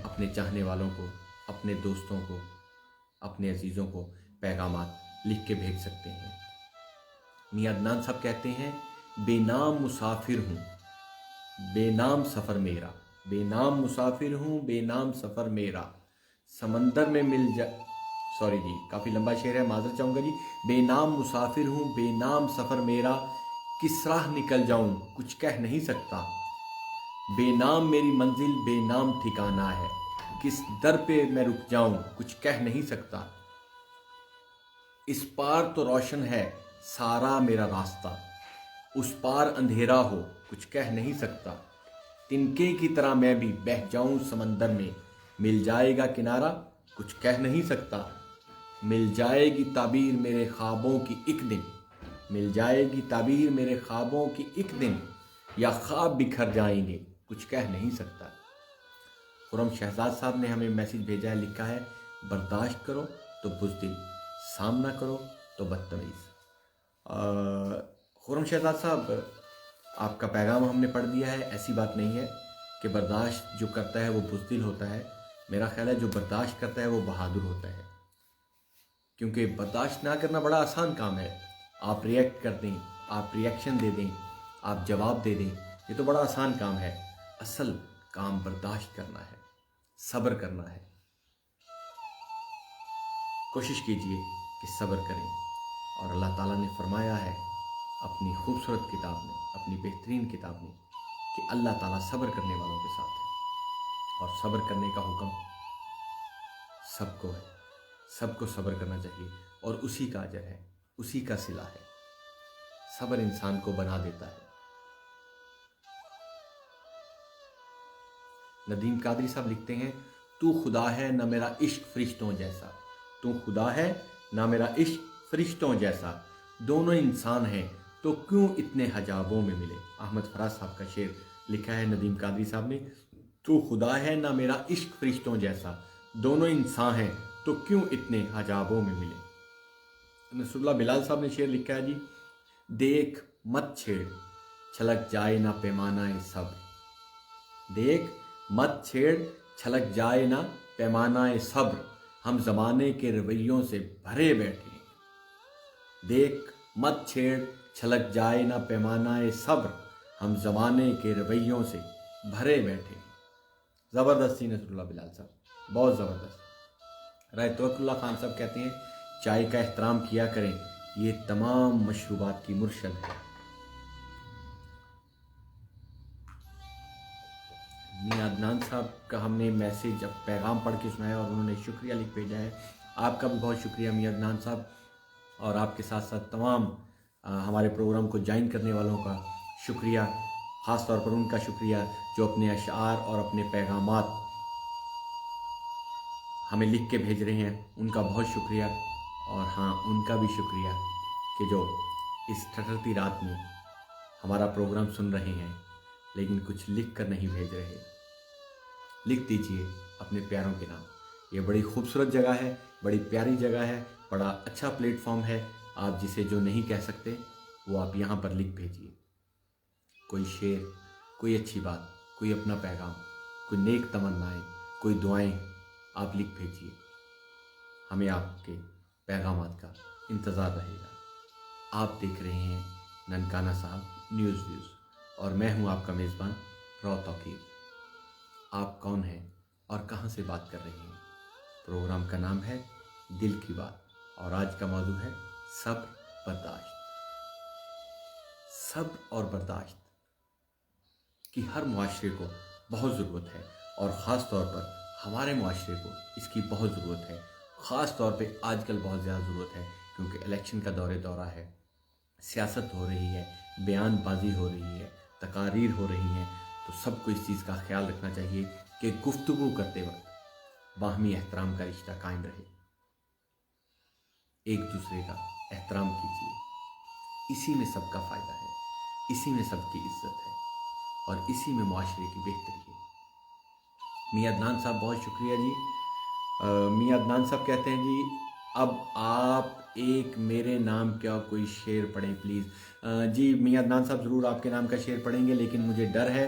अपने चाहने वालों को, अपने दोस्तों को, अपने अजीज़ों को पैगामात लिख के भेज सकते हैं। मियां अदनान साहब कहते हैं, बेनाम मुसाफिर हूँ, बेनाम सफ़र मेरा, बेनाम मुसाफिर हूँ, बेनाम सफ़र मेरा, समंदर में मिल जा, सॉरी जी काफ़ी लंबा शेर है, माज़रत चाहूँगा जी। बेनाम मुसाफिर हूँ, बेनाम सफ़र मेरा, किस राह निकल जाऊँ कुछ कह नहीं सकता, बेनाम मेरी मंजिल बेनाम ठिकाना है, किस दर पे मैं रुक जाऊँ कुछ कह नहीं सकता, इस पार तो रोशन है सारा मेरा रास्ता, उस पार अंधेरा हो कुछ कह नहीं सकता, तिनके की तरह मैं भी बह जाऊं समंदर में, मिल जाएगा किनारा कुछ कह नहीं सकता, मिल जाएगी ताबीर मेरे ख्वाबों की एक दिन, मिल जाएगी ताबीर मेरे ख्वाबों की एक दिन, या ख्वाब बिखर जाएंगे कुछ कह नहीं सकता। खुरम शहजाद साहब ने हमें मैसेज भेजा है, लिखा है, बर्दाश्त करो तो बुज़दिल, सामना करो तो बदतमीज़। खुरम शहजाद साहब, आपका पैगाम हमने पढ़ दिया है। ऐसी बात नहीं है कि बर्दाश्त जो करता है वो बुज़दिल होता है। मेरा ख्याल है जो बर्दाश्त करता है वो बहादुर होता है, क्योंकि बर्दाश्त ना करना बड़ा आसान काम है। आप रिएक्ट कर दें, आप रिएक्शन दे दें, आप जवाब दे दें, ये तो बड़ा आसान काम है। असल काम बर्दाश्त करना है, सब्र करना है। कोशिश कीजिए कि सब्र करें, और अल्लाह ताला ने फरमाया है अपनी खूबसूरत किताब में, अपनी बेहतरीन किताब में, कि अल्लाह ताला सब्र करने वालों के साथ है। और सब्र करने का हुक्म सबको है, सबको सब्र करना चाहिए, और उसी का अजर है, उसी का सिला है। सब्र इंसान को बना देता है। नदीम कादरी साहब लिखते हैं, तू खुदा है ना मेरा इश्क फरिश्तों जैसा, तू खुदा है ना मेरा इश्क फरिश्तों जैसा, दोनों इंसान हैं तो क्यों इतने हजाबों में मिले। अहमद फराज साहब का शेर लिखा है नदीम कादरी साहब ने, तू खुदा है ना मेरा इश्क फरिश्तों जैसा, दोनों इंसान हैं तो क्यों इतने हजाबों में मिले। नसरुल्लाह बिलाल साहब ने शेर लिखा है जी, देख मत छेड़ छलक जाए ना पैमाना ए सब, देख मत छेड़ छलक जाए ना पैमाना ए सब्र, हम ज़माने के रवैयों से भरे बैठे, देख मत छेड़ छलक जाए ना पैमाना ए सब्र, हम ज़माने के रवैयों से भरे बैठे। ज़बरदस्ती नसरुल्लाह बिलाल साहब, बहुत ज़बरदस्त। राय तवक्कुल्लाह खान साहब कहते हैं, चाय का एहतराम किया करें, ये तमाम मशरूबात की मुर्शद है। मियां अदनान साहब का हमने मैसेज, अब पैगाम पढ़ के सुनाया और उन्होंने शुक्रिया लिख भेजा है। आपका भी बहुत शुक्रिया मियां अदनान साहब, और आपके साथ साथ तमाम हमारे प्रोग्राम को ज्वाइन करने वालों का शुक्रिया, ख़ास तौर पर उनका शुक्रिया जो अपने अशार और अपने पैगामात हमें लिख के भेज रहे हैं, उनका बहुत शुक्रिया। और हाँ, उनका भी शुक्रिया कि जो इस ठठरती रात में हमारा प्रोग्राम सुन रहे हैं लेकिन कुछ लिख कर नहीं भेज रहे। लिख दीजिए अपने प्यारों के नाम। ये बड़ी खूबसूरत जगह है, बड़ी प्यारी जगह है, बड़ा अच्छा प्लेटफॉर्म है। आप जिसे जो नहीं कह सकते वो आप यहाँ पर लिख भेजिए। कोई शेर, कोई अच्छी बात, कोई अपना पैगाम, कोई नेक तमन्नाएं, कोई दुआएं आप लिख भेजिए। हमें आपके पैगामात का इंतज़ार रहेगा। आप देख रहे हैं ननकाना साहब न्यूज़ व्यूज़, और मैं हूं आपका मेज़बान रॉ तौकीर। आप कौन हैं और कहां से बात कर रहे हैं? प्रोग्राम का नाम है दिल की बात, और आज का मौजू है सब्र बर्दाश्त। सब्र और बर्दाश्त की हर मुआशरे को बहुत ज़रूरत है, और ख़ास तौर पर हमारे मुआशरे को इसकी बहुत ज़रूरत है। ख़ास तौर पे आजकल बहुत ज़्यादा ज़रूरत है, क्योंकि इलेक्शन का दौरा है, सियासत हो रही है, बयानबाजी हो रही है, तकारीर हो रही हैं। तो सबको इस चीज़ का ख्याल रखना चाहिए کہ गुफ्तगू करते वक्त बाहमी एहतराम का रिश्ता कायम रहे। एक दूसरे का एहतराम कीजिए, इसी में सबका फ़ायदा है, इसी में सबकी इज्जत है और इसी में मुआशरे की बेहतरी है। मियां अदनान साहब बहुत शुक्रिया जी। मियां अदनान साहब कहते हैं जी अब आप एक मेरे नाम का कोई शेर पढ़ें प्लीज़। जी मियां अदनान साहब ज़रूर आपके नाम का शेर पढ़ेंगे, लेकिन मुझे डर है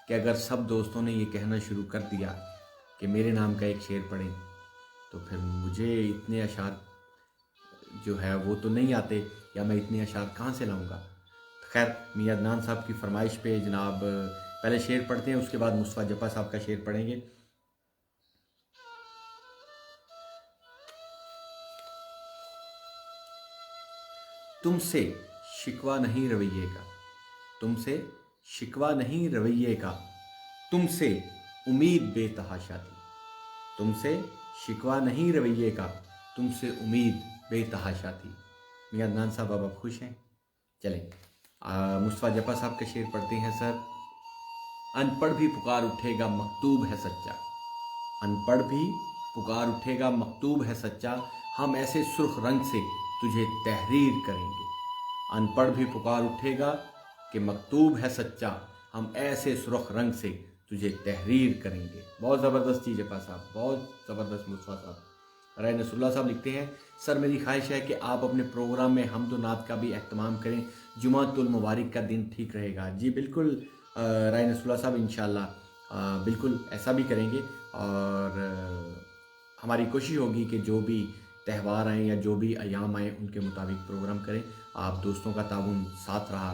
कि अगर सब दोस्तों ने ये कहना शुरू कर दिया कि मेरे नाम का एक शेर पढ़ें तो फिर मुझे इतने अशार जो है वो तो नहीं आते, या मैं इतने अशार कहाँ से लाऊंगा। खैर मियां अदनान साहब की फरमाइश पे जनाब पहले शेर पढ़ते हैं, उसके बाद मुस्तफ़ा जफ़ा साहब का शेर पढ़ेंगे। तुमसे शिकवा नहीं रवैये का, तुमसे शिकवा नहीं रवैये का, तुमसे उम्मीद बेतहाशा थी, तुमसे शिकवा नहीं रवैये का, तुमसे उम्मीद बेतहाशा थी। मियां अदनान साहब अब आप खुश हैं? चलें मुस्तफ़ा जफ़ा साहब का शेर पढ़ते हैं सर। अनपढ़ भी पुकार उठेगा मकतूब है सच्चा, अनपढ़ भी पुकार उठेगा मकतूब है सच्चा, हम ऐसे सुर्ख रंग से तुझे तहरीर करेंगे। अनपढ़ भी पुकार उठेगा कि मकतूब है सच्चा, हम ऐसे सुर्ख रंग से तुझे तहरीर करेंगे। बहुत ज़बरदस्त चीज़ है पा साहब, बहुत ज़बरदस्त मुस्तफ़ा साहब। राय नसरुल्लाह साहब लिखते हैं सर मेरी ख्वाहिश है कि आप अपने प्रोग्राम में हमदो नात का भी एहतमाम करें, जुमातुल मुबारक का दिन ठीक रहेगा। जी बिल्कुल राय नसरुल्लाह साहब, इंशाल्लाह बिल्कुल ऐसा भी करेंगे और हमारी कोशिश होगी कि जो भी त्यौहार आएँ या जो भी अयाम आएँ उनके मुताबिक प्रोग्राम करें। आप दोस्तों का ताउन साथ रहा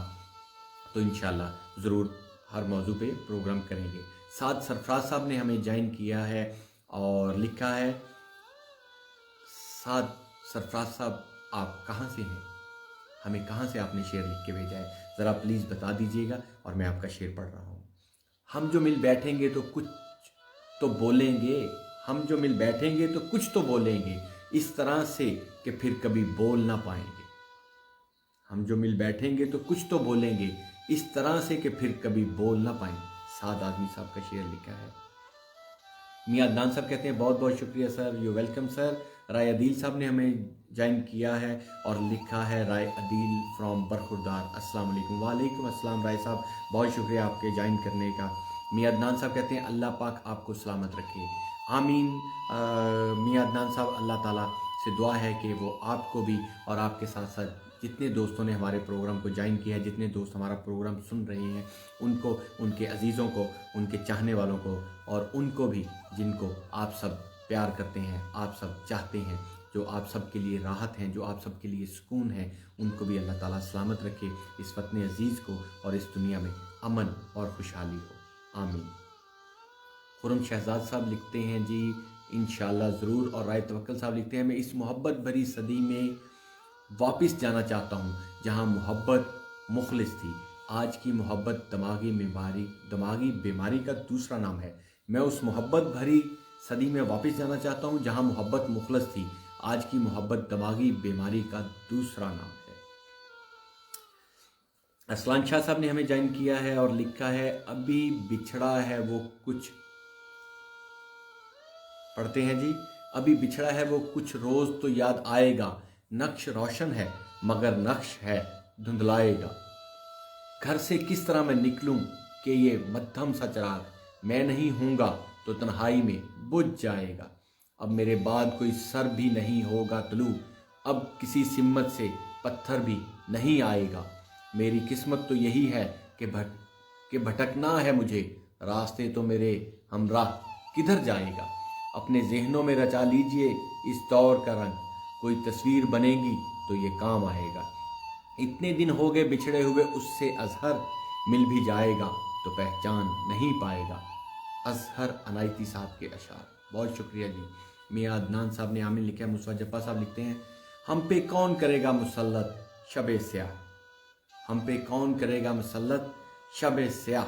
तो इंशाल्लाह ज़रूर हर मौजू पे प्रोग्राम करेंगे। साथ सरफराज साहब ने हमें ज्वाइन किया है और लिखा है साथ सरफराज साहब आप कहाँ से हैं, हमें कहाँ से आपने शेर लिख के भेजा है, ज़रा प्लीज़ बता दीजिएगा और मैं आपका शेर पढ़ रहा हूँ। हम जो मिल बैठेंगे तो कुछ तो बोलेंगे, हम जो मिल बैठेंगे तो कुछ तो बोलेंगे, इस तरह से कि फिर कभी बोल ना पाएंगे। हम जो मिल बैठेंगे तो कुछ तो बोलेंगे, इस तरह से कि फिर कभी बोल ना पाएंगे। साद आदमी साहब का शेर लिखा है। मियां अदनान साहब कहते हैं बहुत बहुत शुक्रिया सर, यू वेलकम सर। राय अदील साहब ने हमें ज्वाइन किया है और लिखा है राय अदील फ्रॉम बरखुरदार, अस्सलाम वालेकुम। वालेकुम अस्सलाम राय साहब, बहुत शुक्रिया आपके ज्वाइन करने का। मियां अदनान साहब कहते हैं अल्लाह पाक आपको सलामत रखे, आमीन। मियां अदनान साहब अल्लाह ताला से दुआ है कि वो आपको भी और आपके साथ साथ जितने दोस्तों ने हमारे प्रोग्राम को ज्वाइन किया है, जितने दोस्त हमारा प्रोग्राम सुन रहे हैं, उनको, उनके अजीज़ों को, उनके चाहने वालों को और उनको भी जिनको आप सब प्यार करते हैं, आप सब चाहते हैं, जो आप सब के लिए राहत हैं, जो आप सब के लिए सुकून है, उनको भी अल्लाह ताला सलामत रखे, इस वतन अजीज़ को और इस दुनिया में अमन और खुशहाली हो, आमीन। खुरम शहजाद साहब लिखते हैं जी इंशाल्लाह ज़रूर। और राय तवक्कल साहब लिखते हैं मैं इस मोहब्बत भरी सदी में वापस जाना चाहता हूँ जहाँ मोहब्बत मुखलिस थी। आज की मोहब्बत दिमागी बीमारी का दूसरा नाम है। मैं उस मोहब्बत भरी सदी में वापस जाना चाहता हूँ जहाँ मोहब्बत मुखलिस थी। आज की मोहब्बत दिमागी बीमारी का दूसरा नाम है। असलान शाह साहब ने हमें ज्वाइन किया है और लिखा है अभी बिछड़ा है वो कुछ, पढ़ते हैं जी। अभी बिछड़ा है वो कुछ रोज़ तो याद आएगा, नक्श रोशन है मगर नक्श है धुंधलाएगा। घर से किस तरह मैं निकलूं कि ये मध्यम सा चिराग, मैं नहीं हूँगा तो तन्हाई में बुझ जाएगा। अब मेरे बाद कोई सर भी नहीं होगा तलू, अब किसी सिम्मत से पत्थर भी नहीं आएगा। मेरी किस्मत तो यही है कि भटकना है मुझे, रास्ते तो मेरे हमराह किधर जाएगा। अपने ज़हनों में रचा लीजिए इस दौर का रंग, कोई तस्वीर बनेगी तो ये काम आएगा। इतने दिन हो गए बिछड़े हुए उससे अजहर, मिल भी जाएगा तो पहचान नहीं पाएगा। अजहर अनायती साहब के अशार, बहुत शुक्रिया जी। मियां अदनान साहब ने आमीन लिखा है। मुस्तफ़ा जफ़ा साहब लिखते हैं हम पे कौन करेगा मुसल्लत शब स्याह, हम पे कौन करेगा मुसल्लत शब स्याह,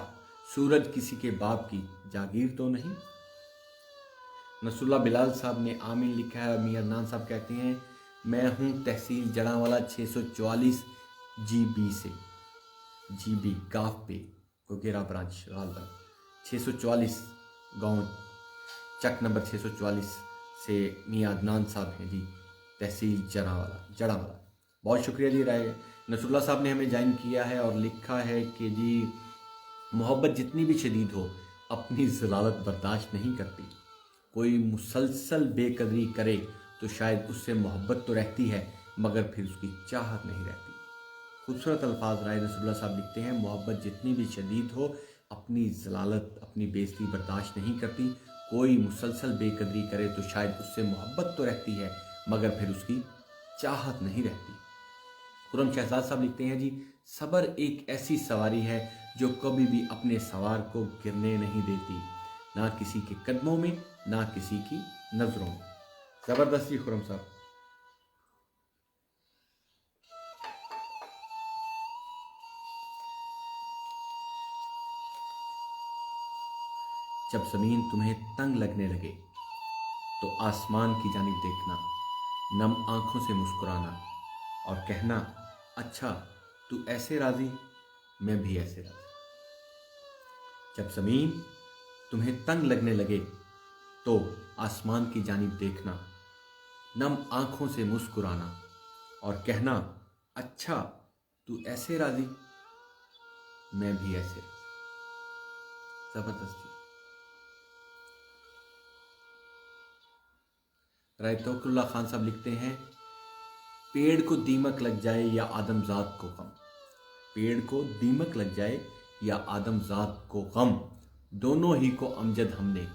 सूरज किसी के बाप की जागीर तो नहीं। नसरुल्लाह बिलाल साहब ने आमीन लिखा है। मियां अदनान साहब कहते हैं मैं हूँ तहसील जड़ांवाला 644 GB से, GB गाफ पे गोगेरा ब्रांच गालबन 644 गांव चक नंबर 644 से मियां अदनान साहब हैं जी, तहसील जड़ावाला। बहुत शुक्रिया जी। राय नसरुल्लाह साहब ने हमें ज्वाइन किया है और लिखा है कि जी मोहब्बत जितनी भी शदीद हो अपनी ज़लालत बर्दाश्त नहीं करती। कोई मुसलसल बेकदरी करे तो शायद उससे मोहब्बत तो रहती है मगर फिर उसकी चाहत नहीं रहती। खूबसूरत अल्फाज राय नसरुल्लाह साहब लिखते हैं, मोहब्बत जितनी भी शदीद हो अपनी ज़लालत अपनी बेइज्जती बर्दाश्त नहीं करती। कोई मुसलसल बेकदरी करे तो शायद उससे मोहब्बत तो रहती है मगर फिर उसकी चाहत नहीं रहती। खुरम शहजाद साहब लिखते हैं जी, सब्र एक ऐसी सवारी है जो कभी भी अपने सवार को गिरने नहीं देती, ना किसी के कदमों में ना किसी की नज़रों में। ज़बरदस्त जी खुरम साहब। जब ज़मीन तुम्हें तंग लगने लगे तो आसमान की जानिब देखना, नम आंखों से मुस्कुराना और कहना, अच्छा तू ऐसे राज़ी मैं भी ऐसे राज़ी। जब ज़मीन तुम्हें तंग लगने लगे तो आसमान की जानिब देखना, नम आंखों से मुस्कुराना और कहना, अच्छा तू ऐसे राज़ी मैं भी ऐसे राज़ी। ज़बरदस्त। राय तवक्कुल्लाह खान साहब लिखते हैं, पेड़ को दीमक लग जाए या आदमजात को गम, पेड़ को दीमक लग जाए या आदमजात को गम, दोनों ही को अमजद हमने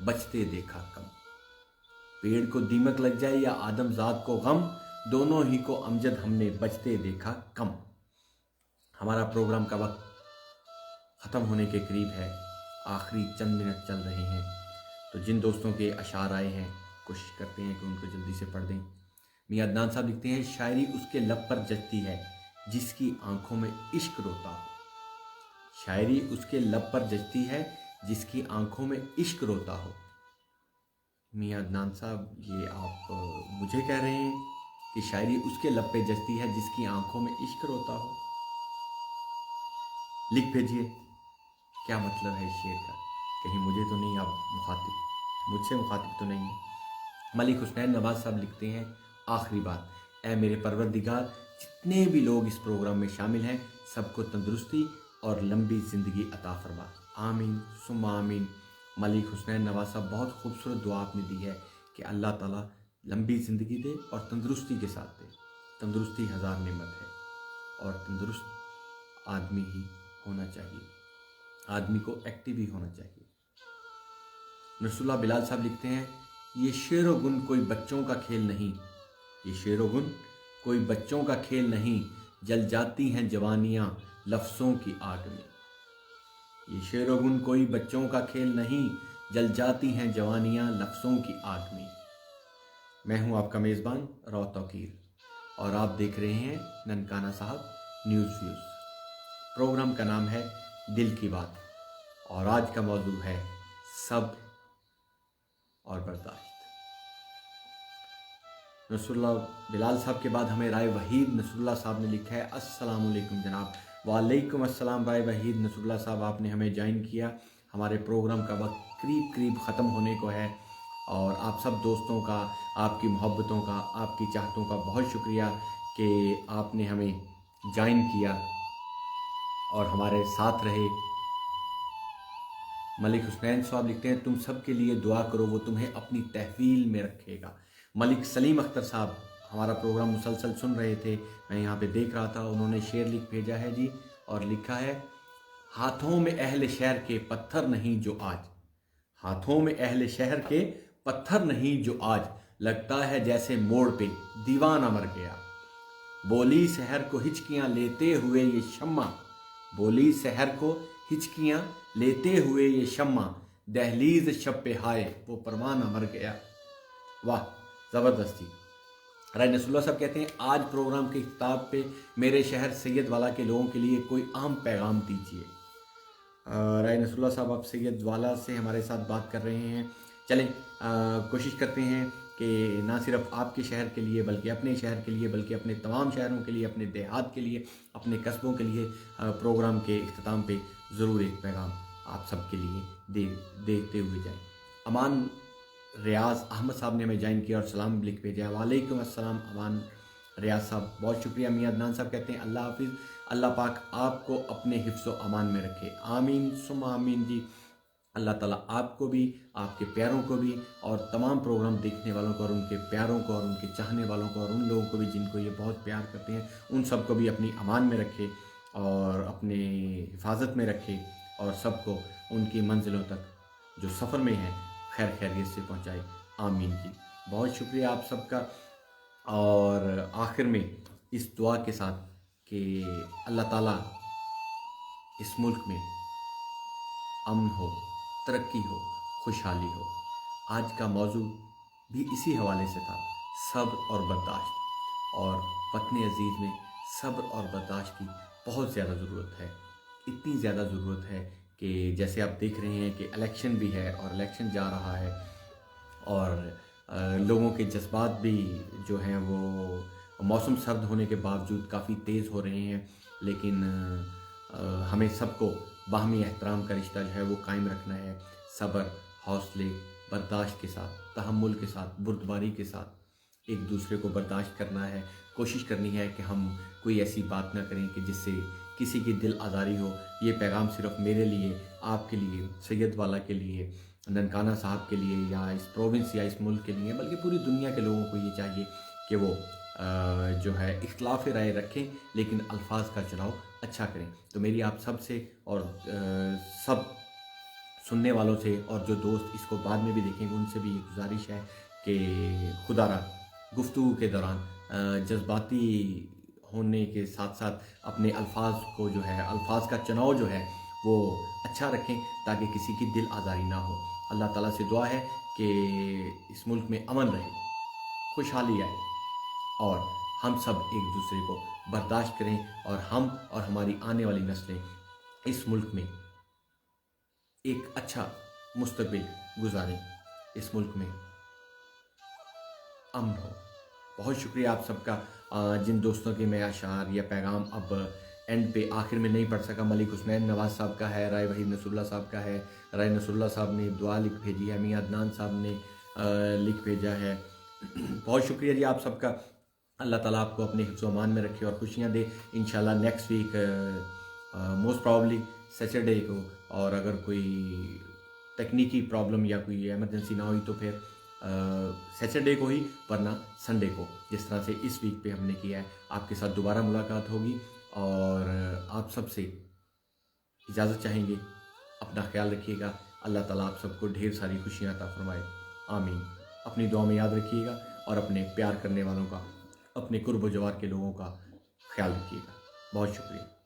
बचते देखा कम। पेड़ को दीमक लग जाए या आदमजात को गम, दोनों ही को अमजद हमने बचते देखा कम। हमारा प्रोग्राम का वक्त ख़त्म होने के करीब है, आखिरी चंद मिनट चल रहे हैं, तो जिन दोस्तों के अशार आए हैं कोशिश करते हैं कि उनको जल्दी से पढ़ दें। मियां अदनान साहब लिखते हैं, शायरी उसके लब पर जचती है जिसकी आंखों में इश्क रोता हो। शायरी उसके लब पर जचती है जिसकी आंखों में इश्क रोता हो। मियां अदनान साहब, ये आप मुझे कह रहे हैं कि शायरी उसके लब पे जचती है जिसकी आंखों में इश्क रोता हो? लिख भेजिए क्या मतलब है इस शेर का, कहीं मुझे तो नहीं आप मुझसे मुखातिब तो नहीं है। मलिक हुसनैन नवाज साहब लिखते हैं, आखिरी बात, ऐ मेरे परवरदिगार, जितने भी लोग इस प्रोग्राम में शामिल हैं सबको तंदुरुस्ती और लंबी ज़िंदगी अता फरमा, आमीन सुम्मा आमीन। मलिक हुसनैन नवाज साहब, बहुत खूबसूरत दुआ आपने दी है कि अल्लाह ताला लंबी ज़िंदगी दे और तंदुरुस्ती के साथ दे। तंदुरुस्ती हज़ार नेमत है और तंदुरुस्त आदमी ही होना चाहिए, आदमी को एक्टिव ही होना चाहिए। नसरुल्लाह बिलाल साहब लिखते हैं, ये शेर व गुन कोई बच्चों का खेल नहीं, ये शेर व गुन कोई बच्चों का खेल नहीं, जल जाती हैं जवानियाँ लफ्ज़ों की आग में। ये शेर व गुन कोई बच्चों का खेल नहीं, जल जाती हैं जवानियाँ लफ्ज़ों की आग में। मैं हूँ आपका मेज़बान रौ तौकीर और आप देख रहे हैं ननकाना साहब न्यूज़ व्यूज़। प्रोग्राम का नाम है दिल की बात और आज का मौजू है सब्र और बर्दाश्त। नसरुल्लाह बिलाल साहब के बाद हमें राय वहीद नसरुल्लाह साहब ने लिखा है, अस्सलाम वालेकुम जनाब। वालेकुम अस्सलाम राय वहीद नसरुल्लाह साहब, आपने हमें ज्वाइन किया। हमारे प्रोग्राम का वक्त करीब करीब ख़त्म होने को है और आप सब दोस्तों का, आपकी मोहब्बतों का, आपकी चाहतों का बहुत शुक्रिया कि आपने हमें ज्वाइन किया और हमारे साथ रहे। मलिक हुसनैन साहब लिखते हैं, तुम सब के लिए दुआ करो, वो तुम्हें अपनी तहवील में रखेगा। मलिक सलीम अख्तर साहब हमारा प्रोग्राम मुसलसल सुन रहे थे, मैं यहाँ पे देख रहा था, उन्होंने शेर लिख भेजा है जी और लिखा है, हाथों में अहले शहर के पत्थर नहीं जो आज, हाथों में अहले शहर के पत्थर नहीं जो आज, लगता है जैसे मोड़ पे दीवाना मर गया। बोली शहर को हिचकियाँ लेते हुए ये शम्मा, बोली शहर को हिचकियाँ लेते हुए ये शम्मा, दहलीज शब पे हाय वो परवाना मर गया। वाह ज़बरदस्ती। राय नसरुल्लाह साहब कहते हैं, आज प्रोग्राम के किताब पे मेरे शहर सैयद वाला के लोगों के लिए कोई अहम पैगाम दीजिए। राय नसरुल्लाह साहब, आप सैयद वाला से हमारे साथ बात कर रहे हैं। चलें कोशिश करते हैं कि ना सिर्फ आपके शहर के लिए बल्कि अपने शहर के लिए, बल्कि अपने तमाम शहरों के लिए, अपने देहात के लिए, अपने कस्बों के लिए प्रोग्राम के इख्तिताम पे ज़रूर एक पैगाम آپ سب کے لیے دیکھتے ہوئے جائیں۔ امان ریاض احمد صاحب نے ہمیں جوائن کیا اور سلام لکھ بھیجا ہے، وعلیکم السلام امان ریاض صاحب، بہت شکریہ۔ میاں عدنان صاحب کہتے ہیں اللہ حافظ، اللہ پاک آپ کو اپنے حفظ و امان میں رکھے، آمین ثم آمین جی۔ اللہ تعالیٰ آپ کو بھی، آپ کے پیاروں کو بھی، اور تمام پروگرام دیکھنے والوں کو اور ان کے پیاروں کو اور ان کے چاہنے والوں کو اور ان لوگوں کو بھی جن کو یہ بہت پیار کرتے ہیں، ان سب کو بھی اپنی امان میں رکھے اور اپنے حفاظت میں رکھے، اور سب کو ان کی منزلوں تک جو سفر میں ہیں خیر خیریت سے پہنچائے، آمین جی۔ بہت شکریہ آپ سب کا۔ اور آخر میں اس دعا کے ساتھ کہ اللہ تعالیٰ اس ملک میں امن ہو، ترقی ہو، خوشحالی ہو۔ آج کا موضوع بھی اسی حوالے سے تھا، صبر اور برداشت، اور وطن عزیز میں صبر اور برداشت کی بہت زیادہ ضرورت ہے، اتنی زیادہ ضرورت ہے کہ جیسے آپ دیکھ رہے ہیں کہ الیکشن بھی ہے اور الیکشن جا رہا ہے، اور لوگوں کے جذبات بھی جو ہیں وہ موسم سرد ہونے کے باوجود کافی تیز ہو رہے ہیں، لیکن ہمیں سب کو باہمی احترام کا رشتہ جو ہے وہ قائم رکھنا ہے، صبر، حوصلے، برداشت کے ساتھ، تحمل کے ساتھ، بردباری کے ساتھ ایک دوسرے کو برداشت کرنا ہے۔ کوشش کرنی ہے کہ ہم کوئی ایسی بات نہ کریں کہ جس سے کسی کی دل آزاری ہو۔ یہ پیغام صرف میرے لیے، آپ کے لیے، سید والا کے لیے، ننکانہ صاحب کے لیے، یا اس پروونس یا اس ملک کے لیے، بلکہ پوری دنیا کے لوگوں کو یہ چاہیے کہ وہ جو ہے اختلاف رائے رکھیں لیکن الفاظ کا چناؤ اچھا کریں۔ تو میری آپ سب سے اور سب سننے والوں سے اور جو دوست اس کو بعد میں بھی دیکھیں گے ان سے بھی یہ گزارش ہے کہ خدا را گفتگو کے دوران جذباتی ہونے کے ساتھ ساتھ اپنے الفاظ کو جو ہے، الفاظ کا چناؤ جو ہے وہ اچھا رکھیں تاکہ کسی کی دل آزاری نہ ہو۔ اللہ تعالیٰ سے دعا ہے کہ اس ملک میں امن رہے، خوشحالی آئے، اور ہم سب ایک دوسرے کو برداشت کریں، اور ہم اور ہماری آنے والی نسلیں اس ملک میں ایک اچھا مستقبل گزاریں، اس ملک میں امن ہو۔ بہت شکریہ آپ سب کا۔ جن دوستوں کے میں اشعار یا پیغام اب اینڈ پہ آخر میں نہیں پڑھ سکا، ملک حسنین نواز صاحب کا ہے، رائے وحید نصر اللہ صاحب کا ہے، رائے نصر اللہ صاحب نے دعا لکھ بھیجی ہے، میاں عدنان صاحب نے لکھ بھیجا ہے۔ بہت شکریہ جی آپ سب کا۔ اللہ تعالیٰ آپ کو اپنے حفظ و امان میں رکھے اور خوشیاں دے۔ انشاءاللہ next week most probably Saturday کو، اور اگر کوئی تکنیکی پرابلم یا کوئی ایمرجنسی نہ ہوئی تو پھر سیٹرڈے کو ہی، ورنہ سنڈے کو، جس طرح سے اس ویک پہ ہم نے کیا ہے۔ آپ کے ساتھ دوبارہ ملاقات ہوگی، اور آپ سب سے اجازت چاہیں گے۔ اپنا خیال رکھیے گا، اللہ تعالیٰ آپ سب کو ڈھیر ساری خوشیاں عطا فرمائے، آمین۔ اپنی دعا میں یاد رکھیے گا، اور اپنے پیار کرنے والوں کا، اپنے قرب و جوار کے لوگوں کا خیال رکھیے گا۔ بہت شکریہ۔